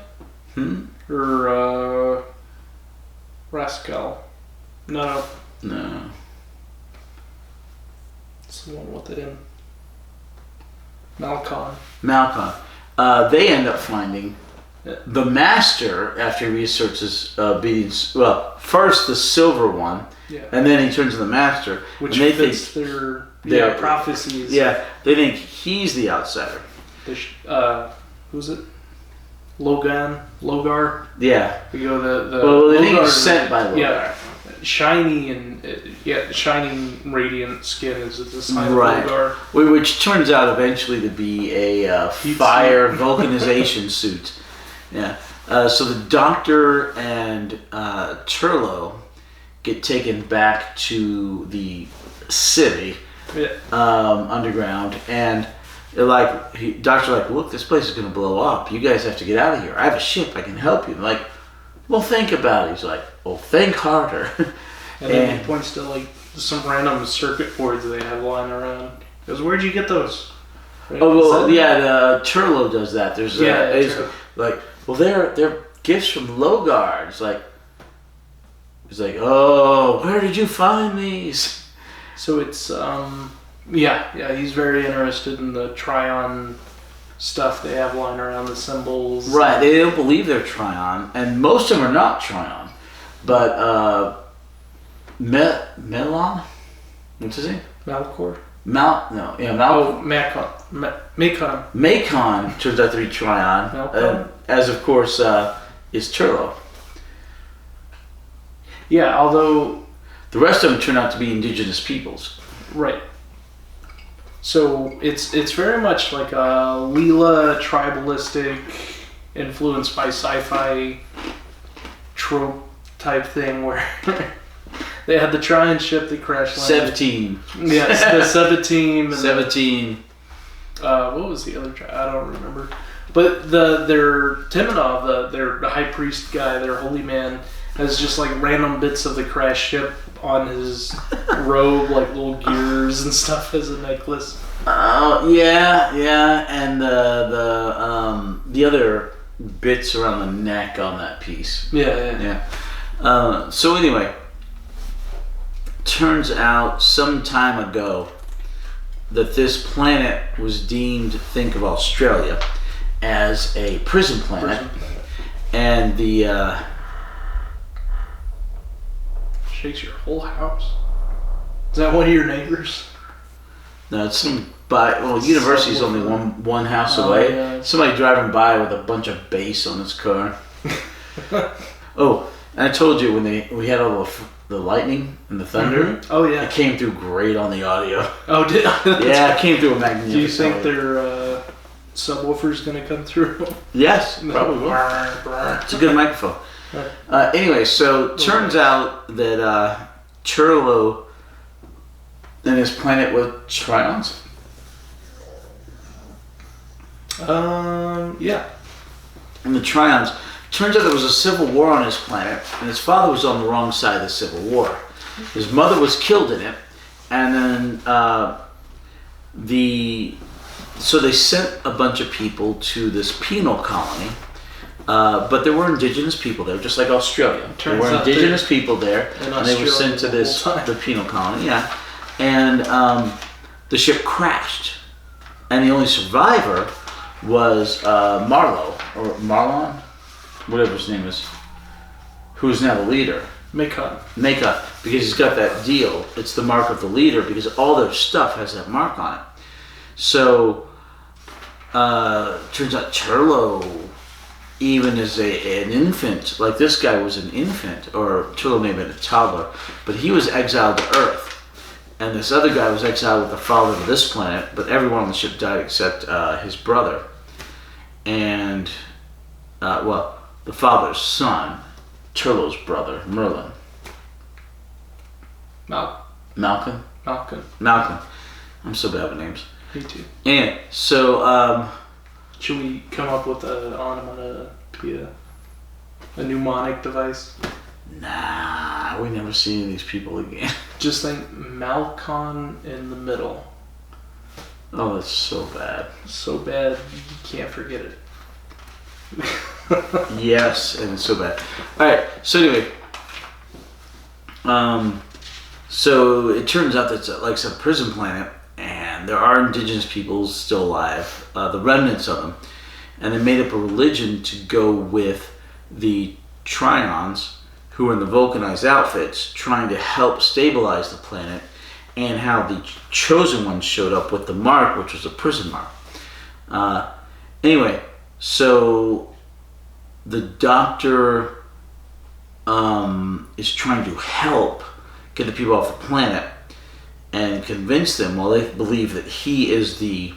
S2: Or Rascal? No. It's the one with it in. Malcon.
S1: They end up finding the Master after he researches beings. Well, first the Silver One, and then he turns to the Master.
S2: Which
S1: and they
S2: fits
S1: think
S2: their prophecies.
S1: Yeah, they think he's the outsider.
S2: Who's it? Logar?
S1: Yeah.
S2: We go the
S1: well, they think
S2: Logar,
S1: he's sent by Logar.
S2: Yeah. Shiny and shining radiant skin is the sign
S1: right.
S2: of Logar.
S1: Which turns out eventually to be a fire vulcanization suit. Yeah. So the Doctor and Turlo get taken back to the city underground, and they're like, Doctor's like, look, this place is going to blow up. You guys have to get out of here. I have a ship. I can help you. They're like, well, think about it. He's like, well, think harder.
S2: And then he points to like some random circuit boards they have lying around. He goes, where'd you get those? Right?
S1: Oh, well, yeah, the Turlo does that. There's like, well, they're gifts from Logar. It's like, he's like, oh, where did you find these?
S2: So it's he's very interested in the Trion stuff they have lying around, the symbols.
S1: Right, they don't believe they're Trion, and most of them are not Trion. But Melon, what's his name?
S2: Malcor.
S1: Macon turns out to be Trion, as of course is Turlo.
S2: Yeah, although
S1: the rest of them turn out to be indigenous peoples.
S2: Right. So it's very much like a Leela tribalistic, influenced by sci-fi trope type thing where they had the Trion ship that crash landed.
S1: 17.
S2: Yes, the 17.
S1: 17.
S2: What was the other tribe? I don't remember. But their Timonov, the high priest guy, their holy man, has just like random bits of the crash ship on his robe, like little gears and stuff as a necklace.
S1: Oh yeah, and the other bits around the neck on that piece.
S2: Yeah.
S1: So anyway, turns out some time ago that this planet was deemed, think of Australia, as a prison planet. And the
S2: shakes your whole house. Is that one of your neighbors?
S1: No, it's university's only one house away.
S2: Yeah.
S1: Somebody driving by with a bunch of bass on his car. Oh, and I told you when we had all the lightning and the thunder.
S2: Mm-hmm. Oh yeah,
S1: it came through great on the audio.
S2: Oh, did
S1: yeah, it came through a magnificent.
S2: Do you think their subwoofer's gonna come through?
S1: Yes, probably will. It's a good microphone. Anyway, so turns out that Turlo and his planet were Trions.
S2: Yeah.
S1: And the Trions, turns out there was a civil war on his planet, and his father was on the wrong side of the civil war. His mother was killed in it, and then so they sent a bunch of people to this penal colony, but there were indigenous people there, just like Australia. There were indigenous people there, and they were sent to the penal colony, yeah. And the ship crashed, and the only survivor was Marlowe, or Marlon, whatever his name is, who's now the leader.
S2: Macon,
S1: because he's got that deal. It's the mark of the leader, because all their stuff has that mark on it. So, turns out Turlo, even as an infant, like this guy was an infant, or Turlo may have been a toddler, but he was exiled to Earth. and this other guy was exiled with the father to this planet, but everyone on the ship died except his brother. And, the father's son, Turlo's brother, Merlin. Malcolm. I'm so bad with names.
S2: Me too.
S1: And so,
S2: should we come up with an onomatopoeia? A mnemonic device?
S1: Nah, we never see any of these people again.
S2: Just think Malcon in the middle.
S1: Oh, that's so bad.
S2: So bad, you can't forget it.
S1: Yes, and it's so bad. Alright, so anyway. So it turns out that it's like some prison planet, and there are indigenous peoples still alive, the remnants of them, and they made up a religion to go with the Trions, who are in the vulcanized outfits, trying to help stabilize the planet, and how the Chosen Ones showed up with the mark, which was a prison mark. Anyway, so the Doctor is trying to help get the people off the planet and convince them, while they believe that he is the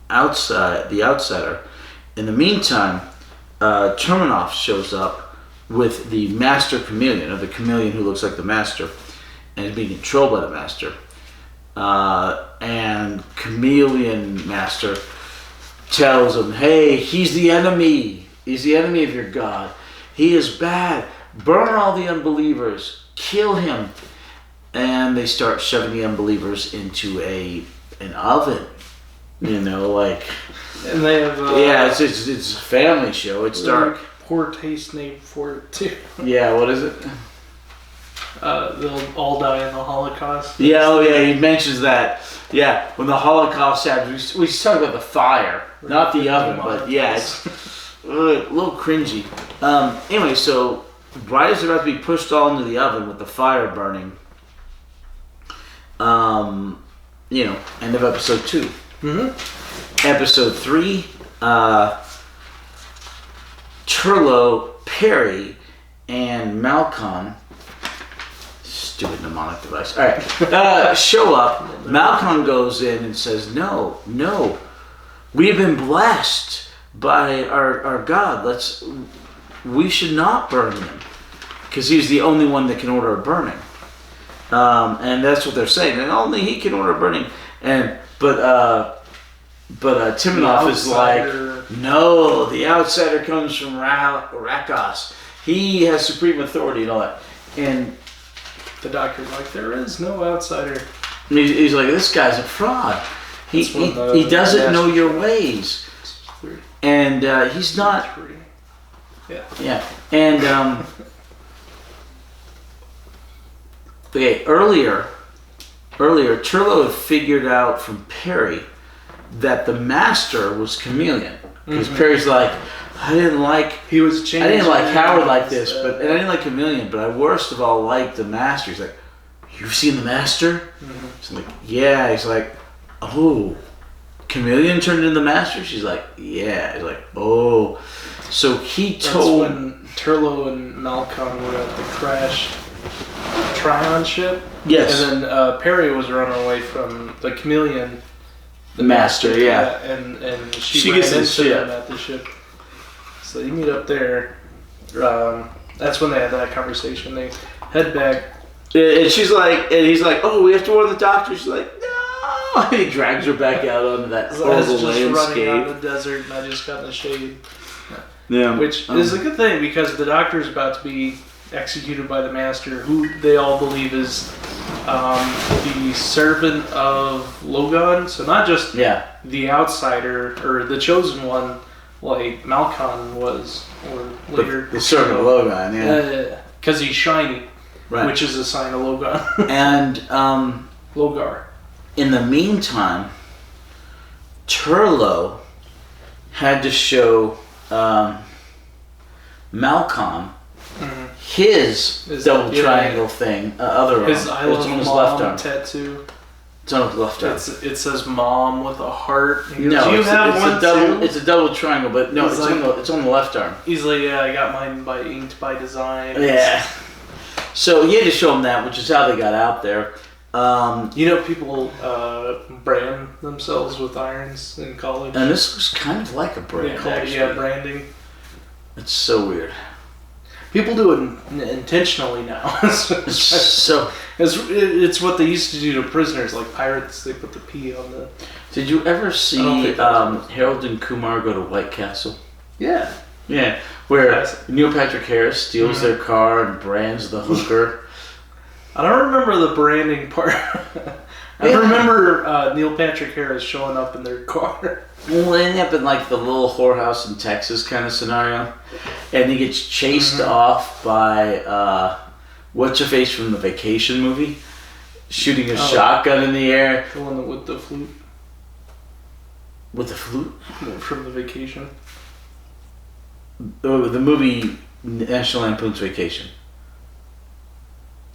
S1: outsider. In the meantime, Terminoff shows up with the Master Chameleon, or the chameleon who looks like the Master, and is being controlled by the Master. And Chameleon Master tells him, hey, he's the enemy. He's the enemy of your God. He is bad. Burn all the unbelievers. Kill him. And they start shoving the unbelievers into an oven. You know, like...
S2: And they have...
S1: yeah, it's a family show. It's dark.
S2: Poor taste name for it, too.
S1: Yeah, what is it?
S2: They'll all die in the Holocaust.
S1: Yeah, oh yeah, he mentions that. Yeah, when the Holocaust happened, we talk about the fire, not the oven, but yeah, it's a little cringy. Anyway, so right as they're about to be pushed all into the oven with the fire burning, end of episode 2. Mm-hmm. Episode 3, Turlo, Perry, and Malcon, stupid mnemonic device, alright, show up. Malcon goes in and says, no, we've been blessed by our God. We should not burn him, because he's the only one that can order a burning. And that's what they're saying, and only he can order a burning. But Timonoff is like, no, the outsider comes from Rakos. He has supreme authority and all that. And
S2: the Doctor's like, there is no outsider.
S1: He's like, this guy's a fraud. He doesn't know your ways. And he's not... Yeah. And, okay, earlier, Turlo had figured out from Perry that the Master was Chameleon. Because Perry's like, I didn't like Howard like this, and I didn't like Chameleon, but I worst of all liked the Master. He's like, you've seen the Master? Mm-hmm. She's like, yeah. He's like, oh, Chameleon turned into the Master? She's like, yeah. He's like, oh. So he told...
S2: That's when Turlo and Malcon were at the crashed Trion ship.
S1: Yes.
S2: And then Perry was running away from the Chameleon.
S1: The Master, yeah.
S2: And she ran into them at the ship. So you meet up there. That's when they had that conversation. They head back.
S1: And she's like, and he's like, oh, we have to warn the Doctor. She's like, no. And he drags her back out onto that horrible landscape.
S2: Running out in the desert, and I just got in the shade.
S1: Yeah.
S2: Which is a good thing, because the Doctor is about to be executed by the Master, who they all believe is the servant of Logon. So not just the outsider or the chosen one, like Malcon was, or later
S1: the servant of Logon. Yeah,
S2: because he's shiny,
S1: right,
S2: which is a sign of Logon.
S1: And
S2: Logar.
S1: In the meantime, Turlo had to show Malcon his double triangle thing, other
S2: his
S1: arm.
S2: I love
S1: on his
S2: mom
S1: left arm.
S2: tattoo.
S1: It's on his left arm.
S2: It says mom with a heart. Goes,
S1: no,
S2: it's
S1: a double. It's a double triangle, but no, it's on the left arm.
S2: He's like, yeah, I got mine inked by design.
S1: Yeah. So he had to show him that, which is how they got out there.
S2: People brand themselves with irons in college.
S1: And this was kind of like a brand, actually.
S2: Yeah, branding.
S1: It's so weird.
S2: People do it intentionally now. It's what they used to do to prisoners, like pirates. They put the P on the...
S1: Did you ever see Harold and Kumar go to White Castle?
S2: Yeah.
S1: Yeah, where Neil Patrick Harris steals their car and brands the hooker.
S2: I don't remember the branding part. I remember Neil Patrick Harris showing up in their car.
S1: We'll end up in like the little whorehouse in Texas kind of scenario. And he gets chased off by what's-her-face from the Vacation movie, shooting a shotgun in the air.
S2: The one with the flute.
S1: With the flute?
S2: From the Vacation.
S1: Oh, the movie National Lampoon's Vacation.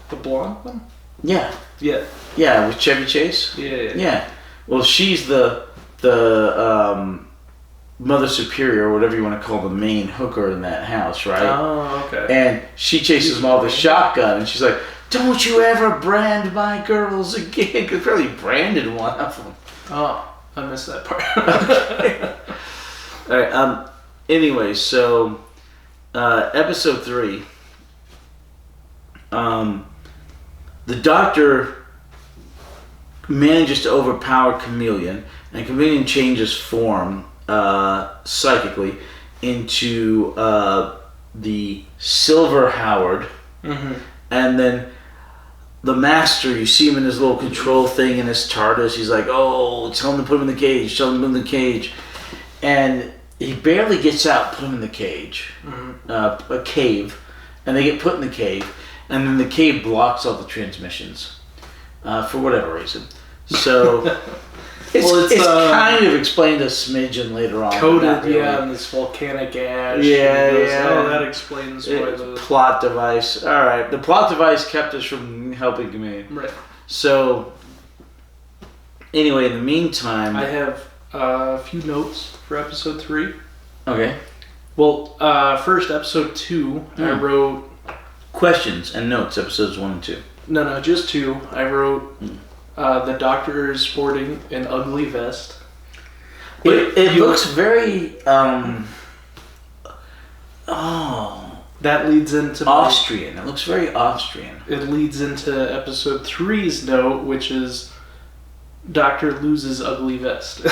S2: The blonde one?
S1: Yeah.
S2: Yeah.
S1: Yeah, with Chevy Chase? Yeah. Well, she's the Mother Superior, or whatever you want to call the main hooker in that house, right?
S2: Oh, okay.
S1: And she chases him off with a shotgun, and she's like, "Don't you ever brand my girls again?" Because probably branded one of them.
S2: Oh, I missed that part.
S1: Okay. All right. Anyway, so episode 3. The Doctor manages to overpower Chameleon, and Chameleon changes form psychically into the Silver Howard, and then the Master, you see him in his little control thing in his TARDIS. He's like, "Oh, tell him to put him in the cage. Tell him to put him in the cage," and he barely gets out. Put him in the cage, a cave, and they get put in the cave. And then the cave blocks all the transmissions for whatever reason. So it's kind of explained a smidgen later on.
S2: Coated, in this volcanic ash. Oh, that explains why the
S1: plot device. All right, the plot device kept us from helping Chameleon.
S2: Right.
S1: So anyway, in the meantime,
S2: I have a few notes for episode 3.
S1: Okay.
S2: Well, first episode 2, I wrote.
S1: Questions and notes, episodes 1 and 2.
S2: No, just 2. I wrote the Doctor is sporting an ugly vest.
S1: It looks very
S2: that leads into
S1: Austrian. It looks very Austrian.
S2: It leads into episode 3's note, which is Doctor loses ugly vest.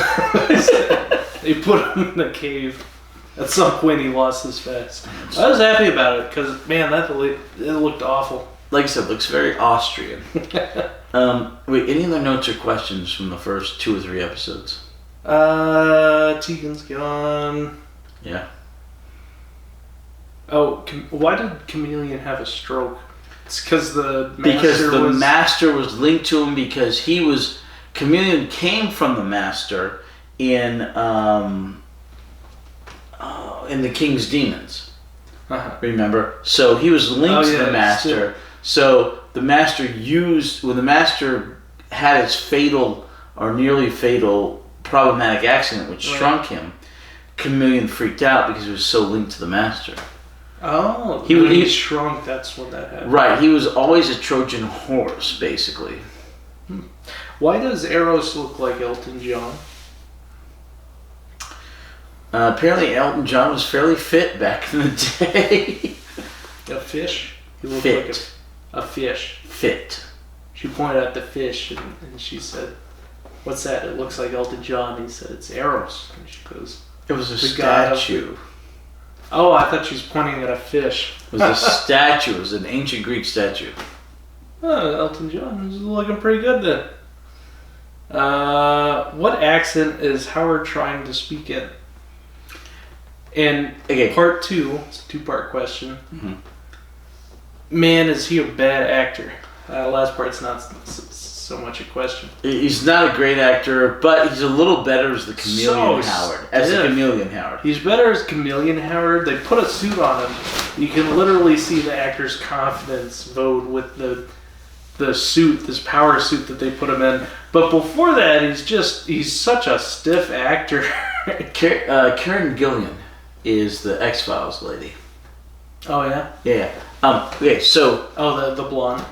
S2: They put him in the cave. At some point, he lost his vest. I was happy about it because, man, it looked awful.
S1: Like I said, it looks very Austrian. Wait, any other notes or questions from the first 2 or 3 episodes?
S2: Tegan's gone.
S1: Yeah.
S2: Oh, why did Chameleon have a stroke? It's because the
S1: Master was linked to him because Chameleon came from the Master in the King's Demons. Remember? So he was linked to the Master. So the Master when the Master had his fatal or nearly fatal problematic accident which shrunk him, Chameleon freaked out because he was so linked to the Master.
S2: Oh, he shrunk, that's when that happened.
S1: Right, he was always a Trojan horse, basically.
S2: Why does Eros look like Elton John?
S1: Apparently Elton John was fairly fit back in the day.
S2: A fish? He looked
S1: fit.
S2: Like a fish.
S1: Fit.
S2: She pointed at the fish and she said, "What's that? It looks like Elton John." He said, "It's Eros." And she goes,
S1: "It was a statue."
S2: Oh, I thought she was pointing at a fish.
S1: It was a statue. It was an ancient Greek statue.
S2: Oh, Elton John was looking pretty good then. What accent is Howard trying to speak in? And part 2, it's a 2-part question. Man, is he a bad actor? Last part's not so much a question.
S1: He's not a great actor, but he's a little better as the Chameleon Howard. As the Chameleon Howard.
S2: He's better as Chameleon Howard. They put a suit on him. You can literally see the actor's confidence vote with the suit, this power suit that they put him in. But before that, he's such a stiff actor.
S1: Karen Gillan is the X-Files lady.
S2: Oh, yeah?
S1: Yeah. Okay, so...
S2: Oh, the blonde.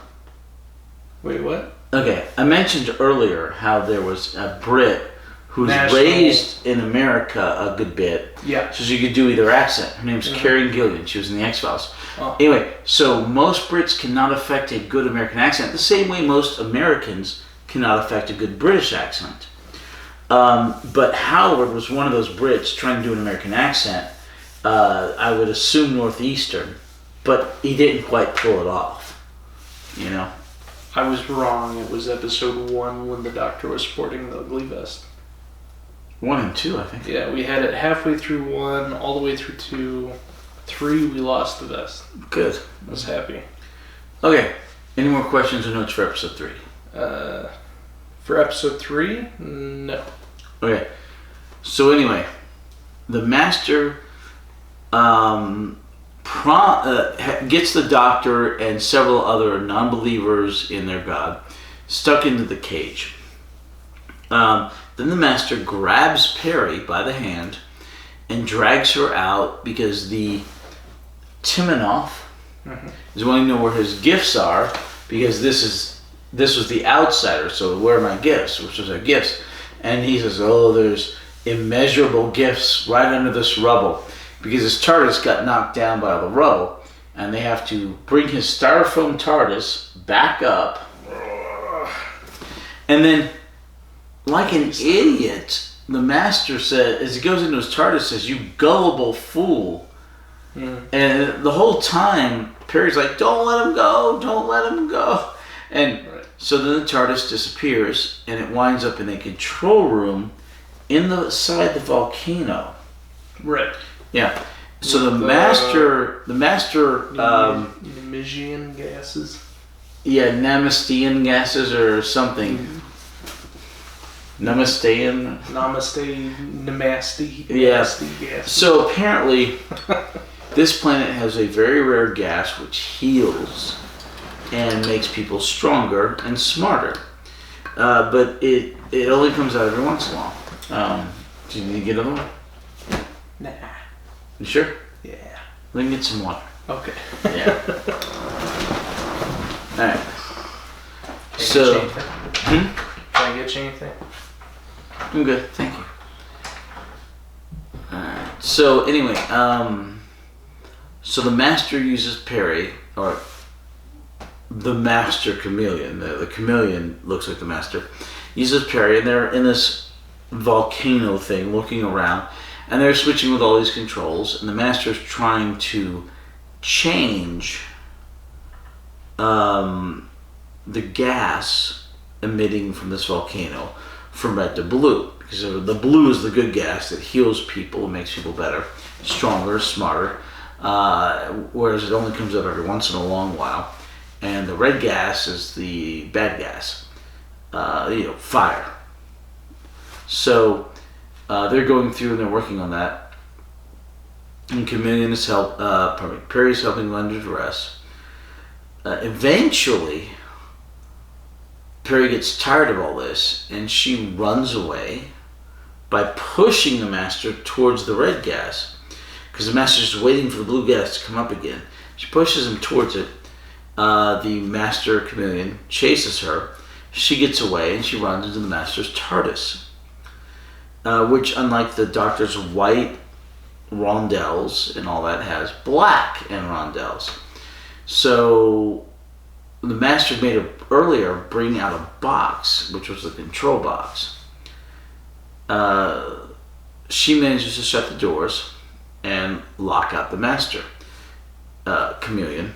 S2: Wait, what?
S1: Okay, I mentioned earlier how there was a Brit who's raised in America a good bit.
S2: Yeah.
S1: So she could do either accent. Her name's Karen Gillian. She was in the X-Files.
S2: Oh.
S1: Anyway, so most Brits cannot affect a good American accent the same way most Americans cannot affect a good British accent. But Howard was one of those Brits trying to do an American accent. I would assume Northeastern, but he didn't quite pull it off. You know?
S2: I was wrong. It was episode 1 when the doctor was sporting the ugly vest.
S1: 1 and 2, I think.
S2: Yeah, we had it halfway through 1, all the way through 2. 3, we lost the vest.
S1: Good.
S2: I was happy.
S1: Okay. Any more questions or notes for episode 3?
S2: For episode 3, no.
S1: Okay. So anyway, the Master gets the Doctor and several other non-believers in their God stuck into the cage. Then the Master grabs Perry by the hand and drags her out because the Timanoff is wanting to know where his gifts are, because this was the outsider, so where are my gifts? Which was our gifts. And he says, oh, there's immeasurable gifts right under this rubble, because his TARDIS got knocked down by all the rubble, and they have to bring his styrofoam TARDIS back up. And then, like an idiot, the Master said, as he goes into his TARDIS, says, you gullible fool. And the whole time, Perry's like, don't let him go, don't let him go. And so then the TARDIS disappears, and it winds up in a control room inside the volcano.
S2: Right.
S1: Yeah. So the Master,
S2: Nemesian gases.
S1: Yeah, Namastean gases or something. Namastean.
S2: Namaste.
S1: Yeah.
S2: Gases.
S1: So apparently, this planet has a very rare gas which heals and makes people stronger and smarter. But it only comes out every once in a while. Do you need to get another one?
S2: Nah.
S1: You sure?
S2: Yeah.
S1: Let me get some water.
S2: Okay.
S1: Yeah. Alright.
S2: Can I get you anything?
S1: I'm good, thank you. Alright. So anyway, so the Master uses Perry, or the Master Chameleon. The chameleon looks like the Master. Uses Perry, and they're in this volcano thing, looking around, and they're switching with all these controls, and the Master's trying to change the gas emitting from this volcano from red to blue, because the blue is the good gas that heals people and makes people better, stronger, smarter, whereas it only comes up every once in a long while, and the red gas is the bad gas, fire. So they're going through and they're working on that. And Chameleon is Perry's helping them under duress. Eventually, Perry gets tired of all this, and she runs away by pushing the Master towards the red gas, because the Master's just waiting for the blue gas to come up again. She pushes him towards it. The Master Chameleon chases her. She gets away, and she runs into the Master's TARDIS, which, unlike the Doctor's white rondelles and all that, has black and rondelles. So the Master made earlier bring out a box, which was the control box. She manages to shut the doors and lock out the Master Chameleon.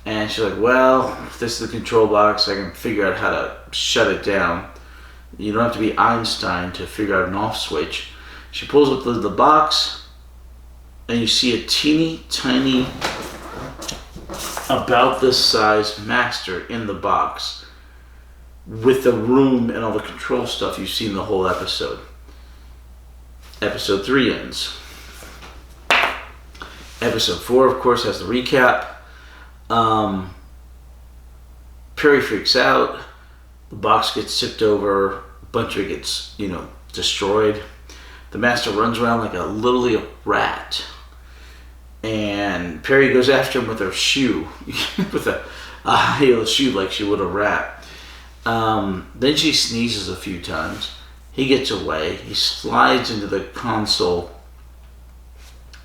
S1: And she's like, well, if this is the control box, I can figure out how to shut it down. You don't have to be Einstein to figure out an off switch. She pulls up the box, and you see a teeny tiny, about this size Master in the box, with the room and all the control stuff you've seen the whole episode. Episode 3 ends. Episode 4, of course, has the recap. Perry freaks out. The box gets tipped over. A bunch of it gets, destroyed. The Master runs around like a little rat. And Perry goes after him with her shoe. With a heel shoe like she would a rat. Then she sneezes a few times. He gets away. He slides into the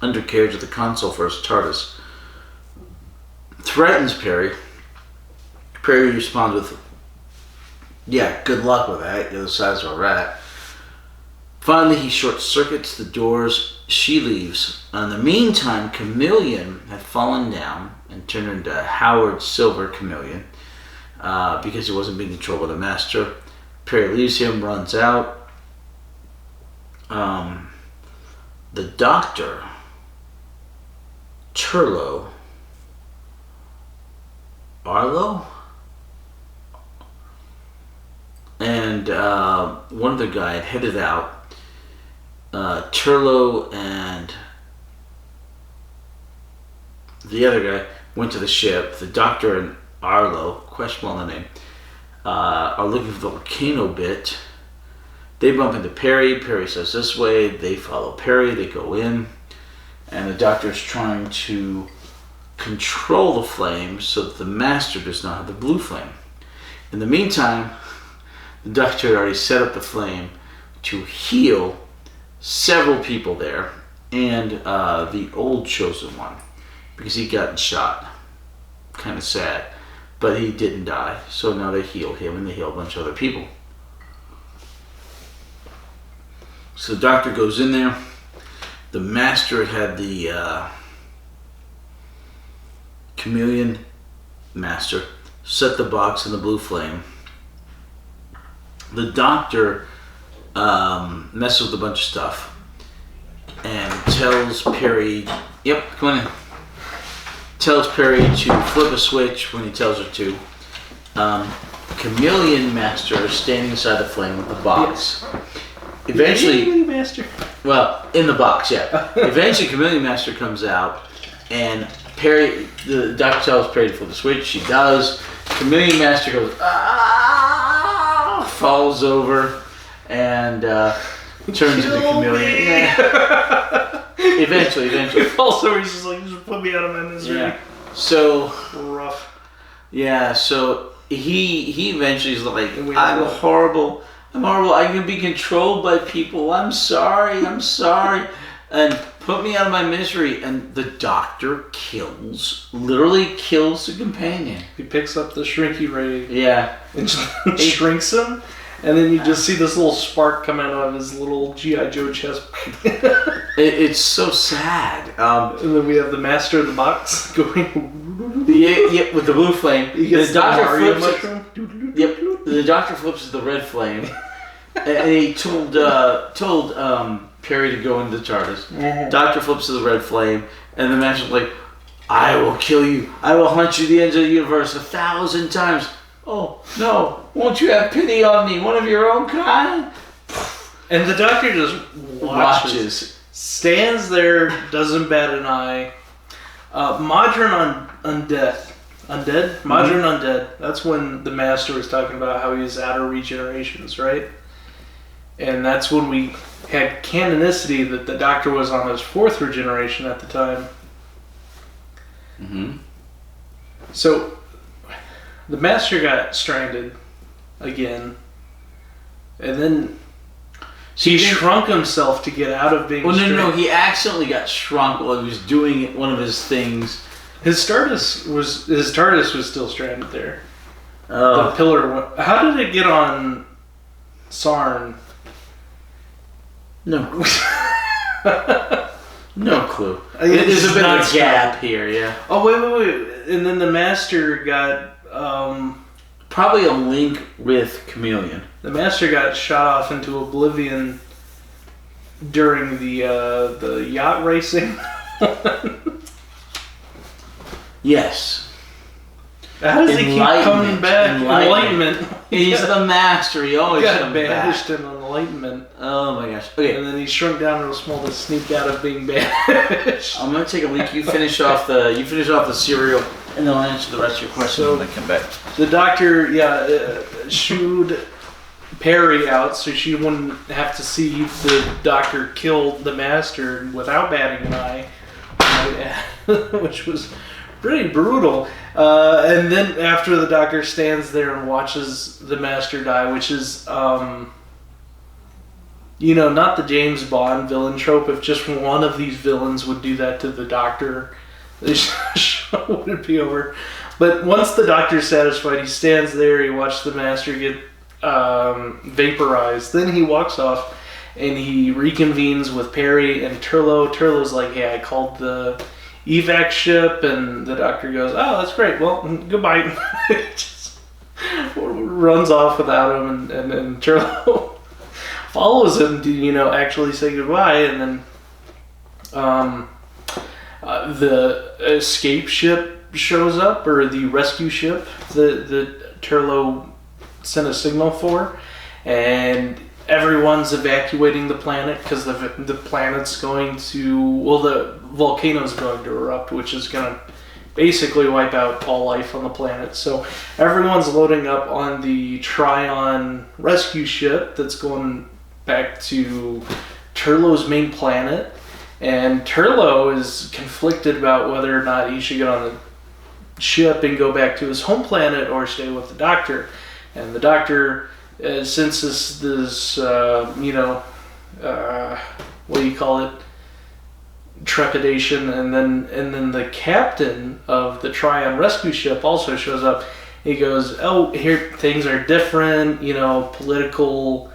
S1: undercarriage of the console for his TARDIS. Threatens Perry. Perry responds with, "Yeah, good luck with that. You're the size of a rat." Finally, he short-circuits the doors. She leaves. In the meantime, Chameleon had fallen down and turned into Howard Silver Chameleon because he wasn't being controlled by the Master. Perry leaves him, runs out. The Doctor, Arlo, and one other guy had headed out. Turlo and the other guy went to the ship. The Doctor and Arlo, questionable on the name, are looking for the volcano bit. They bump into Perry. Perry says this way. They follow Perry. They go in. And the Doctor is trying to control the flame so that the Master does not have the blue flame. In the meantime, the Doctor had already set up the flame to heal several people there, and the old chosen one, because he'd gotten shot. Kind of sad, but he didn't die. So now they heal him, and they heal a bunch of other people. So the Doctor goes in there. The Master had the Chameleon Master set the box in the blue flame. The Doctor messes with a bunch of stuff and tells Perry, come on in. Tells Perry to flip a switch when he tells her to. Chameleon Master is standing inside the flame with the box. Eventually,
S2: Chameleon Master.
S1: Well, in the box, yeah. Eventually, Chameleon Master comes out, and the Doctor tells Perry to flip the switch. She does. Chameleon Master goes, falls over, and turns into Chameleon. Yeah. Eventually.
S2: Also, he's just like, just put me out of my misery.
S1: Yeah. So
S2: rough.
S1: Yeah. So he eventually is like, I'm horrible. I can be controlled by people. I'm sorry. And put me out of my misery. And the Doctor literally kills the companion.
S2: He picks up the shrinky ray.
S1: Yeah.
S2: And shrinks him. And then you just see this little spark come out of his little G.I. Joe chest.
S1: It's so sad.
S2: And then we have the Master of the Box going.
S1: Yeah, with the blue flame.
S2: The
S1: Doctor flips the red flame. And he told Perry to go into the TARDIS. Mm-hmm. Doctor flips to the red flame, and the Master's like, "I will kill you. I will hunt you to the ends of the universe 1,000 times. Oh no! Won't you have pity on me, one of your own kind?"
S2: And the Doctor just watches, stands there, doesn't bat an eye. Modern Undead. Modern Undead. That's when the Master was talking about how he was out of regenerations, right? And that's when we had canonicity that the Doctor was on his 4th regeneration at the time.
S1: Mm-hmm.
S2: So, the Master got stranded again. And then he shrunk himself to get out of being stranded.
S1: No, he accidentally got shrunk while he was doing one of his things.
S2: His TARDIS was still stranded there.
S1: Oh.
S2: The pillar. How did it get on Sarn?
S1: No. No clue. There's a bit of a gap here, yeah.
S2: Oh wait! And then the Master got
S1: probably a link with Chameleon.
S2: The Master got shot off into oblivion during the yacht racing.
S1: Yes.
S2: How does he keep coming back? Enlightenment.
S1: He's the Master. He always
S2: got banished in Enlightenment.
S1: Oh my gosh. Okay.
S2: And then he shrunk down real small to sneak out of being banished.
S1: I'm gonna take a leak. You finish off the cereal, and then I'll answer the rest of your questions when I come back.
S2: The Doctor, shooed Perry out so she wouldn't have to see the Doctor kill the Master without batting an eye, which was pretty brutal. And then after the Doctor stands there and watches the Master die, which is, not the James Bond villain trope. If just one of these villains would do that to the Doctor, the show wouldn't be over. But once the Doctor's satisfied, he stands there, he watches the Master get vaporized. Then he walks off and he reconvenes with Perry and Turlough. Turlough's like, hey, I called the evac ship, and the Doctor goes, oh, that's great, well, goodbye. Just runs off without him, and Turlough follows him to, actually say goodbye, and then the escape ship shows up, or the rescue ship that Turlough sent a signal for, and everyone's evacuating the planet because the planet's going to, the volcano's going to erupt, which is going to basically wipe out all life on the planet. So everyone's loading up on the Trion rescue ship that's going back to Turlough's main planet, and Turlough is conflicted about whether or not he should get on the ship and go back to his home planet or stay with the Doctor. And the Doctor, since this what do you call it, trepidation, and then the captain of the Trion rescue ship also shows up. He goes, oh, here things are different, political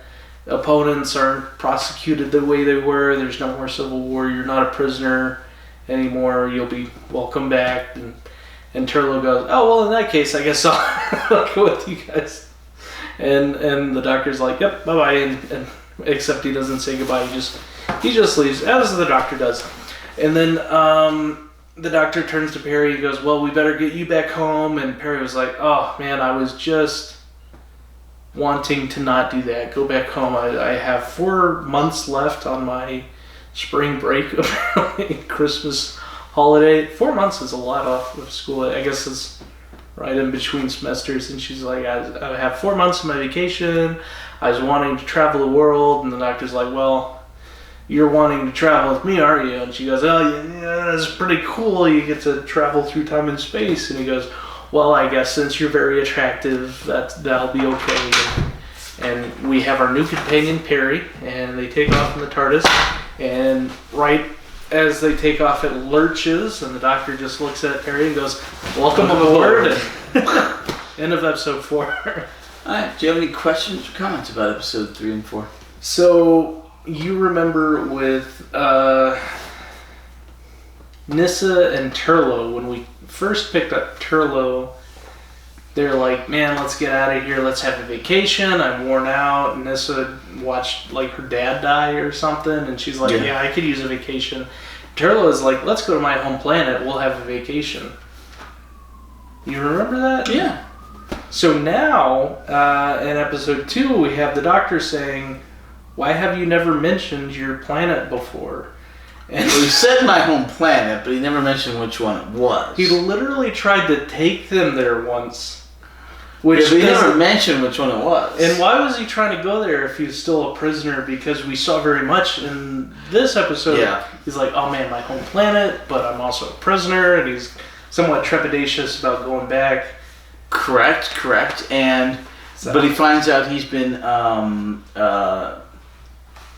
S2: opponents aren't prosecuted the way they were, there's no more civil war, you're not a prisoner anymore, you'll be welcome back. And Turlough goes, oh, well, in that case, I guess I'll go with you guys. And the Doctor's like, yep, bye-bye, and except he doesn't say goodbye, he just leaves, as the Doctor does. And then the Doctor turns to Perry and goes, well, we better get you back home. And Perry was like, oh, man, I was just wanting to not do that. Go back home. I have 4 months left on my spring break, apparently, Christmas holiday. 4 months is a lot off of school. I guess it's right in between semesters. And she's like, I have 4 months of my vacation. I was wanting to travel the world. And the Doctor's like, well, you're wanting to travel with me, aren't you? And she goes, oh, yeah, that's pretty cool. You get to travel through time and space. And he goes, well, I guess since you're very attractive, that'll be okay. And we have our new companion, Perry, and they take off in the TARDIS. And right as they take off, it lurches, and the Doctor just looks at Perry and goes, welcome aboard. And end of episode 4.
S1: All right. Do you have any questions or comments about episode 3 and 4?
S2: So, you remember with Nyssa and Turlough, when we first picked up Turlough, they're like, man, let's get out of here, let's have a vacation, I'm worn out. And Nyssa watched like her dad die or something, and she's like, yeah, I could use a vacation. Turlough is like, let's go to my home planet, we'll have a vacation. You remember that?
S1: Yeah.
S2: So now, in episode 2, we have the Doctor saying, why have you never mentioned your planet before? And
S1: well, he said my home planet, but he never mentioned which one it was.
S2: He literally tried to take them there once. Which
S1: but he never mentioned which one it was.
S2: And why was he trying to go there if he was still a prisoner? Because we saw very much in this episode, he's like, oh man, my home planet, but I'm also a prisoner, and he's somewhat trepidatious about going back.
S1: Correct. But he finds out he's been,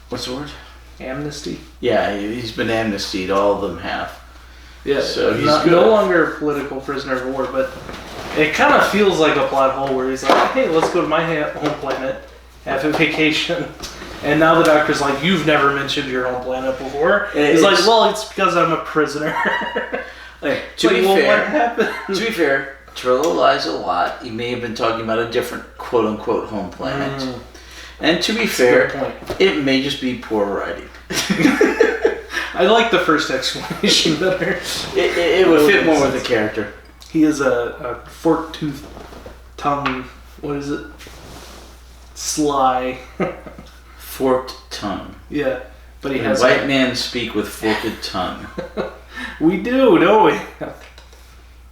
S1: what's the word?
S2: Amnesty?
S1: Yeah, he's been amnestied. All of them have.
S2: Yeah,
S1: so he's
S2: no longer a political prisoner of war, but it kind of feels like a plot hole where he's like, hey, let's go to my home planet, have a vacation. And now the Doctor's like, you've never mentioned your home planet before. He's like, well, it's because I'm a prisoner.
S1: To be fair, Turlough lies a lot. He may have been talking about a different quote-unquote home planet. And to be fair, it may just be poor writing.
S2: I like the first explanation better.
S1: It would fit more with the character.
S2: He has a fork-toothed tongue. What is it? Sly.
S1: Forked tongue.
S2: Yeah, but he has.
S1: White men speak with forked tongue.
S2: We do, don't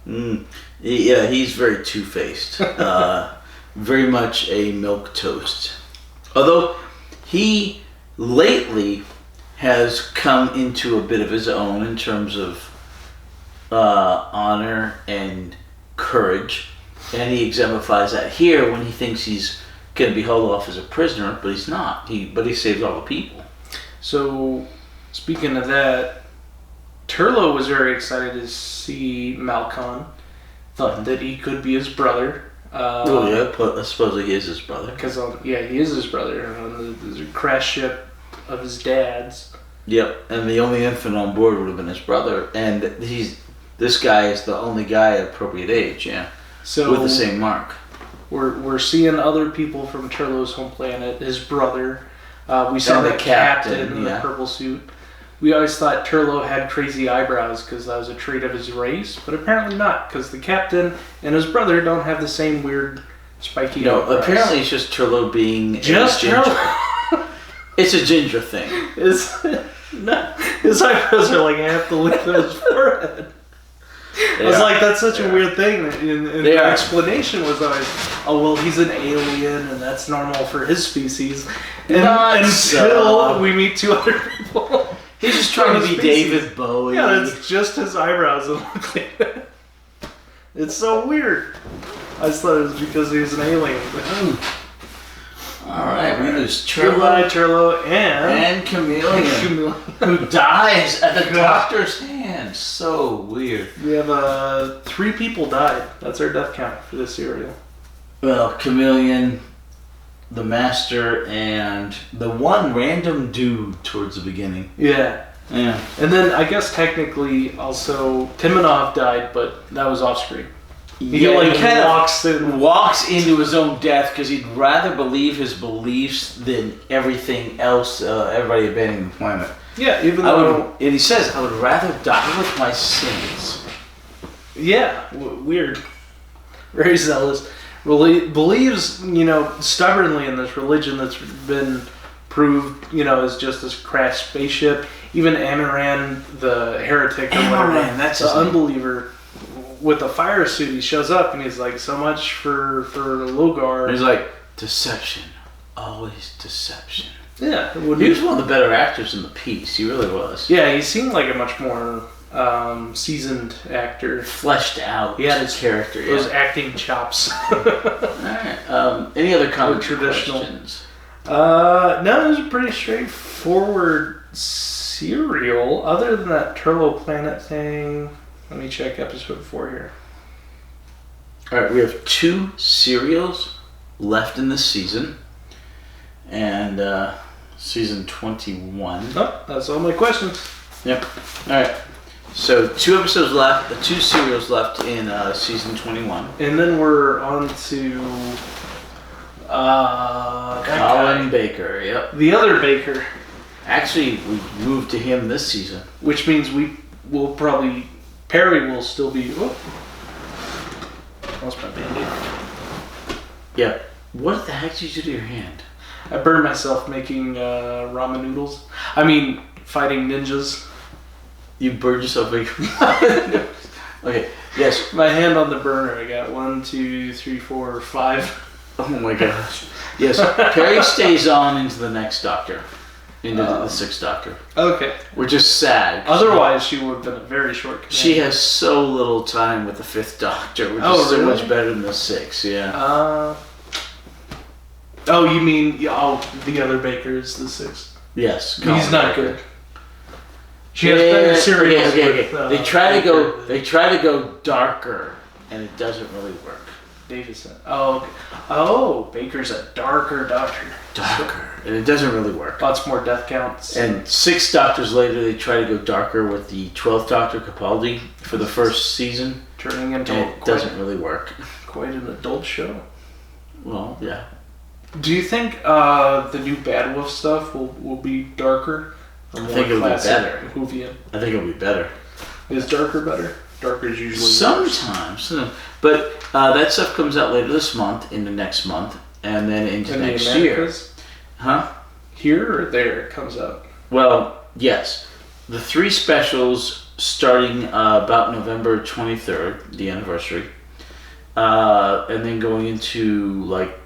S1: we? Yeah, he's very two-faced. Very much a milquetoast. Although he lately has come into a bit of his own in terms of honor and courage, and he exemplifies that here when he thinks he's going to be hauled off as a prisoner, but he's not. But he saves all the people.
S2: So, speaking of that, Turlo was very excited to see Malcolm. Thought that he could be his brother.
S1: Supposedly he is his brother.
S2: Because he is his brother on the crash ship of his dad's.
S1: Yep, and the only infant on board would have been his brother, and this guy is the only guy at appropriate age, yeah. So with the same mark.
S2: We're seeing other people from Turlo's home planet. His brother. We saw the captain in the purple suit. We always thought Turlo had crazy eyebrows because that was a trait of his race, but apparently not, because the captain and his brother don't have the same weird spiky eyebrows.
S1: Apparently it's just Turlo being
S2: just Turlo.
S1: It's a ginger thing.
S2: His eyebrows are like half the length of his forehead. I was like, that's such a weird thing. And the explanation was always, oh, well, he's an alien, and that's normal for his species. Until we meet two other people.
S1: He's just trying to be David Bowie.
S2: Yeah, it's just his eyebrows that look like that. It's so weird. I just thought it was because he was an alien.
S1: Alright, we lose
S2: Turlo
S1: and Chameleon, who dies at the doctor's hand. So weird.
S2: We have 3 people died. That's our death count for this serial.
S1: Well, Chameleon, the Master, and the one random dude towards the beginning.
S2: Yeah. And then I guess technically also Timonov died, but that was off screen. He kind of
S1: walks into his own death because he'd rather believe his beliefs than everything else. Everybody abandoning the planet.
S2: Yeah,
S1: and he says, "I would rather die with my sins."
S2: Yeah, weird. Very zealous. Believes, stubbornly in this religion that's been proved, is just this crash spaceship. Even Amaran, the heretic,
S1: that's
S2: the unbeliever. With a fire suit, he shows up and he's like, so much for Logar.
S1: He's like, deception. Always deception.
S2: Yeah.
S1: He was one of the better actors in the piece. He really was.
S2: Yeah, he seemed like a much more seasoned actor.
S1: Fleshed out.
S2: He had his
S1: character.
S2: Those acting chops.
S1: Alright. Any other
S2: traditional
S1: questions?
S2: No, it was a pretty straightforward serial. Other than that Turlo Planet thing... Let me check episode 4 here.
S1: Alright, we have 2 serials left in this season. And season 21.
S2: Oh, that's all my questions.
S1: Yep. Alright. So 2 episodes left, 2 serials left in season 21.
S2: And then we're on to
S1: Colin Baker, yep.
S2: The other Baker.
S1: Actually, we moved to him this season.
S2: Which means we will probably... Perry will still be... Oh. Lost my Band-Aid.
S1: Yeah. What the heck did you do to your hand?
S2: I burned myself making ramen noodles. I mean, fighting ninjas.
S1: You burned yourself making Okay, yes.
S2: My hand on the burner. I got 1, 2, 3, 4, 5.
S1: Oh my gosh. Yes, Perry stays on into the next Doctor. Into the 6th Doctor.
S2: Okay.
S1: Which is sad.
S2: Otherwise, she would have been a very short companion.
S1: She has so little time with the 5th Doctor, which is so much better than the 6th, yeah.
S2: You mean the other Baker is the 6th?
S1: Yes.
S2: He's not good. She has better serials.
S1: Okay. They try to go darker, and it doesn't really work.
S2: Davison. Oh, okay. Oh, Baker's a darker Doctor.
S1: Darker. And it doesn't really work.
S2: Lots more death counts.
S1: And 6 Doctors later, they try to go darker with the 12th Doctor, Capaldi, for the first season.
S2: Turning into
S1: it doesn't really work.
S2: Quite an adult show.
S1: Well, yeah.
S2: Do you think the new Bad Wolf stuff will be darker?
S1: I think it'll be better.
S2: Whovian?
S1: I think it'll be better.
S2: Is darker better? Darker is usually
S1: sometimes. But that stuff comes out later this month, into next month, and then into next year. Huh?
S2: Here or there it comes out?
S1: Well, yes. The 3 specials starting about November 23rd, the anniversary, and then going into like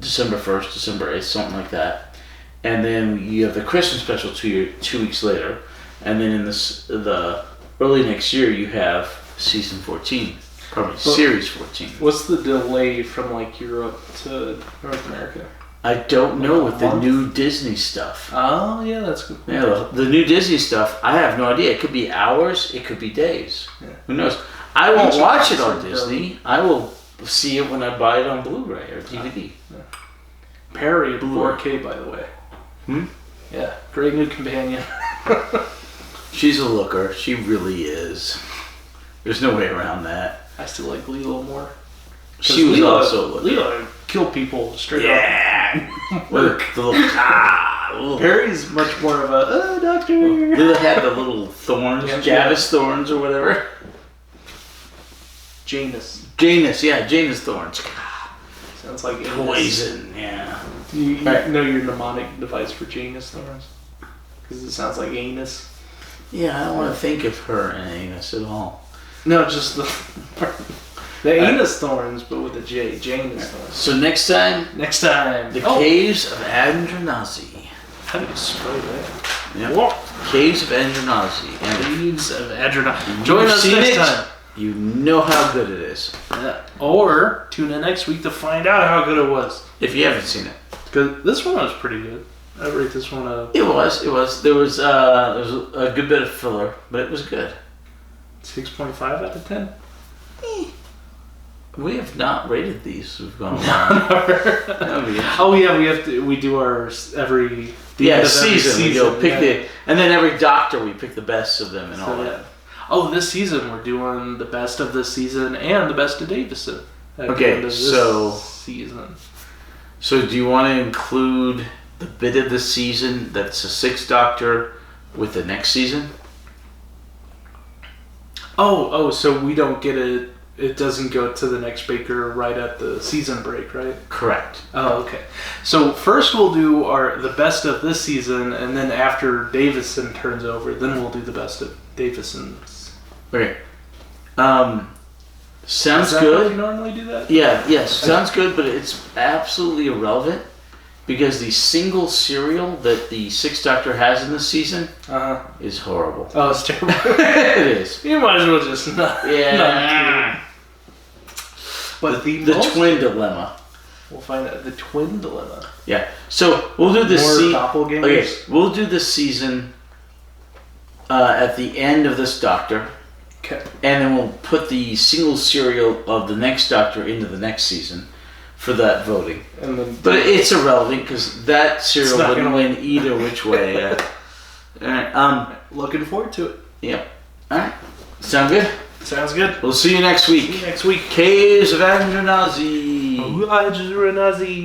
S1: December 1st, December 8th, something like that. And then you have the Christmas special 2 weeks later, and then in the early next year you have season 14, probably series 14.
S2: What's the delay from like Europe to North America?
S1: I don't know with the new Disney stuff.
S2: Oh yeah, that's good.
S1: Yeah, the new Disney stuff, I have no idea. It could be hours, it could be days.
S2: Yeah.
S1: Who knows? I won't watch it on Disney. I will see it when I buy it on Blu-ray or DVD.
S2: Yeah. Perry in 4K, by the way. Yeah, great new companion.
S1: She's a looker. She really is. There's no way around that.
S2: I still like Lilo more.
S1: She was also a looker.
S2: Lilo kill people straight up.
S1: Yeah. With the little
S2: Perry's much more of a doctor.
S1: Lilo had the little thorns, Janus thorns or whatever.
S2: Janus.
S1: Janus thorns.
S2: Sounds like
S1: poison. Yeah.
S2: You know your mnemonic device for Janus thorns? Because it sounds like anus.
S1: Yeah, I don't want to think of her and anus at all.
S2: No, just the anus thorns, but with a J. Janus thorns.
S1: So next time. The Caves of Andronazi.
S2: How do you spell that?
S1: Yep. What? Caves of Andronazi.
S2: Caves of Andronazi. Join us next time.
S1: You know how good it is.
S2: Yeah. Or tune in next week to find out how good it was.
S1: If you haven't seen it.
S2: Because this one was pretty good. I rate this one a...
S1: It was. There was a good bit of filler, but it was good.
S2: 6.5 out of 10?
S1: We have not rated these. We've gone
S2: Oh yeah, we do our every...
S1: season. We go pick and then every Doctor we pick the best of them and all that.
S2: Oh, this season we're doing the best of this season and the best of Davison. Season.
S1: So do you want to include the bit of the season that's the Sixth Doctor with the next season?
S2: Oh, so we don't get it. It doesn't go to the next Baker right at the season break, right?
S1: Correct.
S2: Oh, okay. So first we'll do the best of this season, and then after Davison turns over, then we'll do the best of Davison's.
S1: Okay. Sounds good.
S2: How you normally do that?
S1: Yes. Sounds good, but it's absolutely irrelevant because the single serial that the Sixth Doctor has in this season is horrible.
S2: Oh, it's terrible.
S1: It is.
S2: You might as well just not.
S1: Yeah.
S2: But the
S1: twin dilemma.
S2: We'll find out the twin dilemma.
S1: Yeah. So we'll do this.
S2: Doppelgangers.
S1: Okay. We'll do this season at the end of this Doctor.
S2: Okay.
S1: And then we'll put the single serial of the next Doctor into the next season for that voting. But it's irrelevant because that serial wouldn't win either which way. All right.
S2: Looking forward to it.
S1: Yep. All right. Sound good?
S2: Sounds good.
S1: We'll see you next week. Caves of Andronazi.
S2: Andronazi.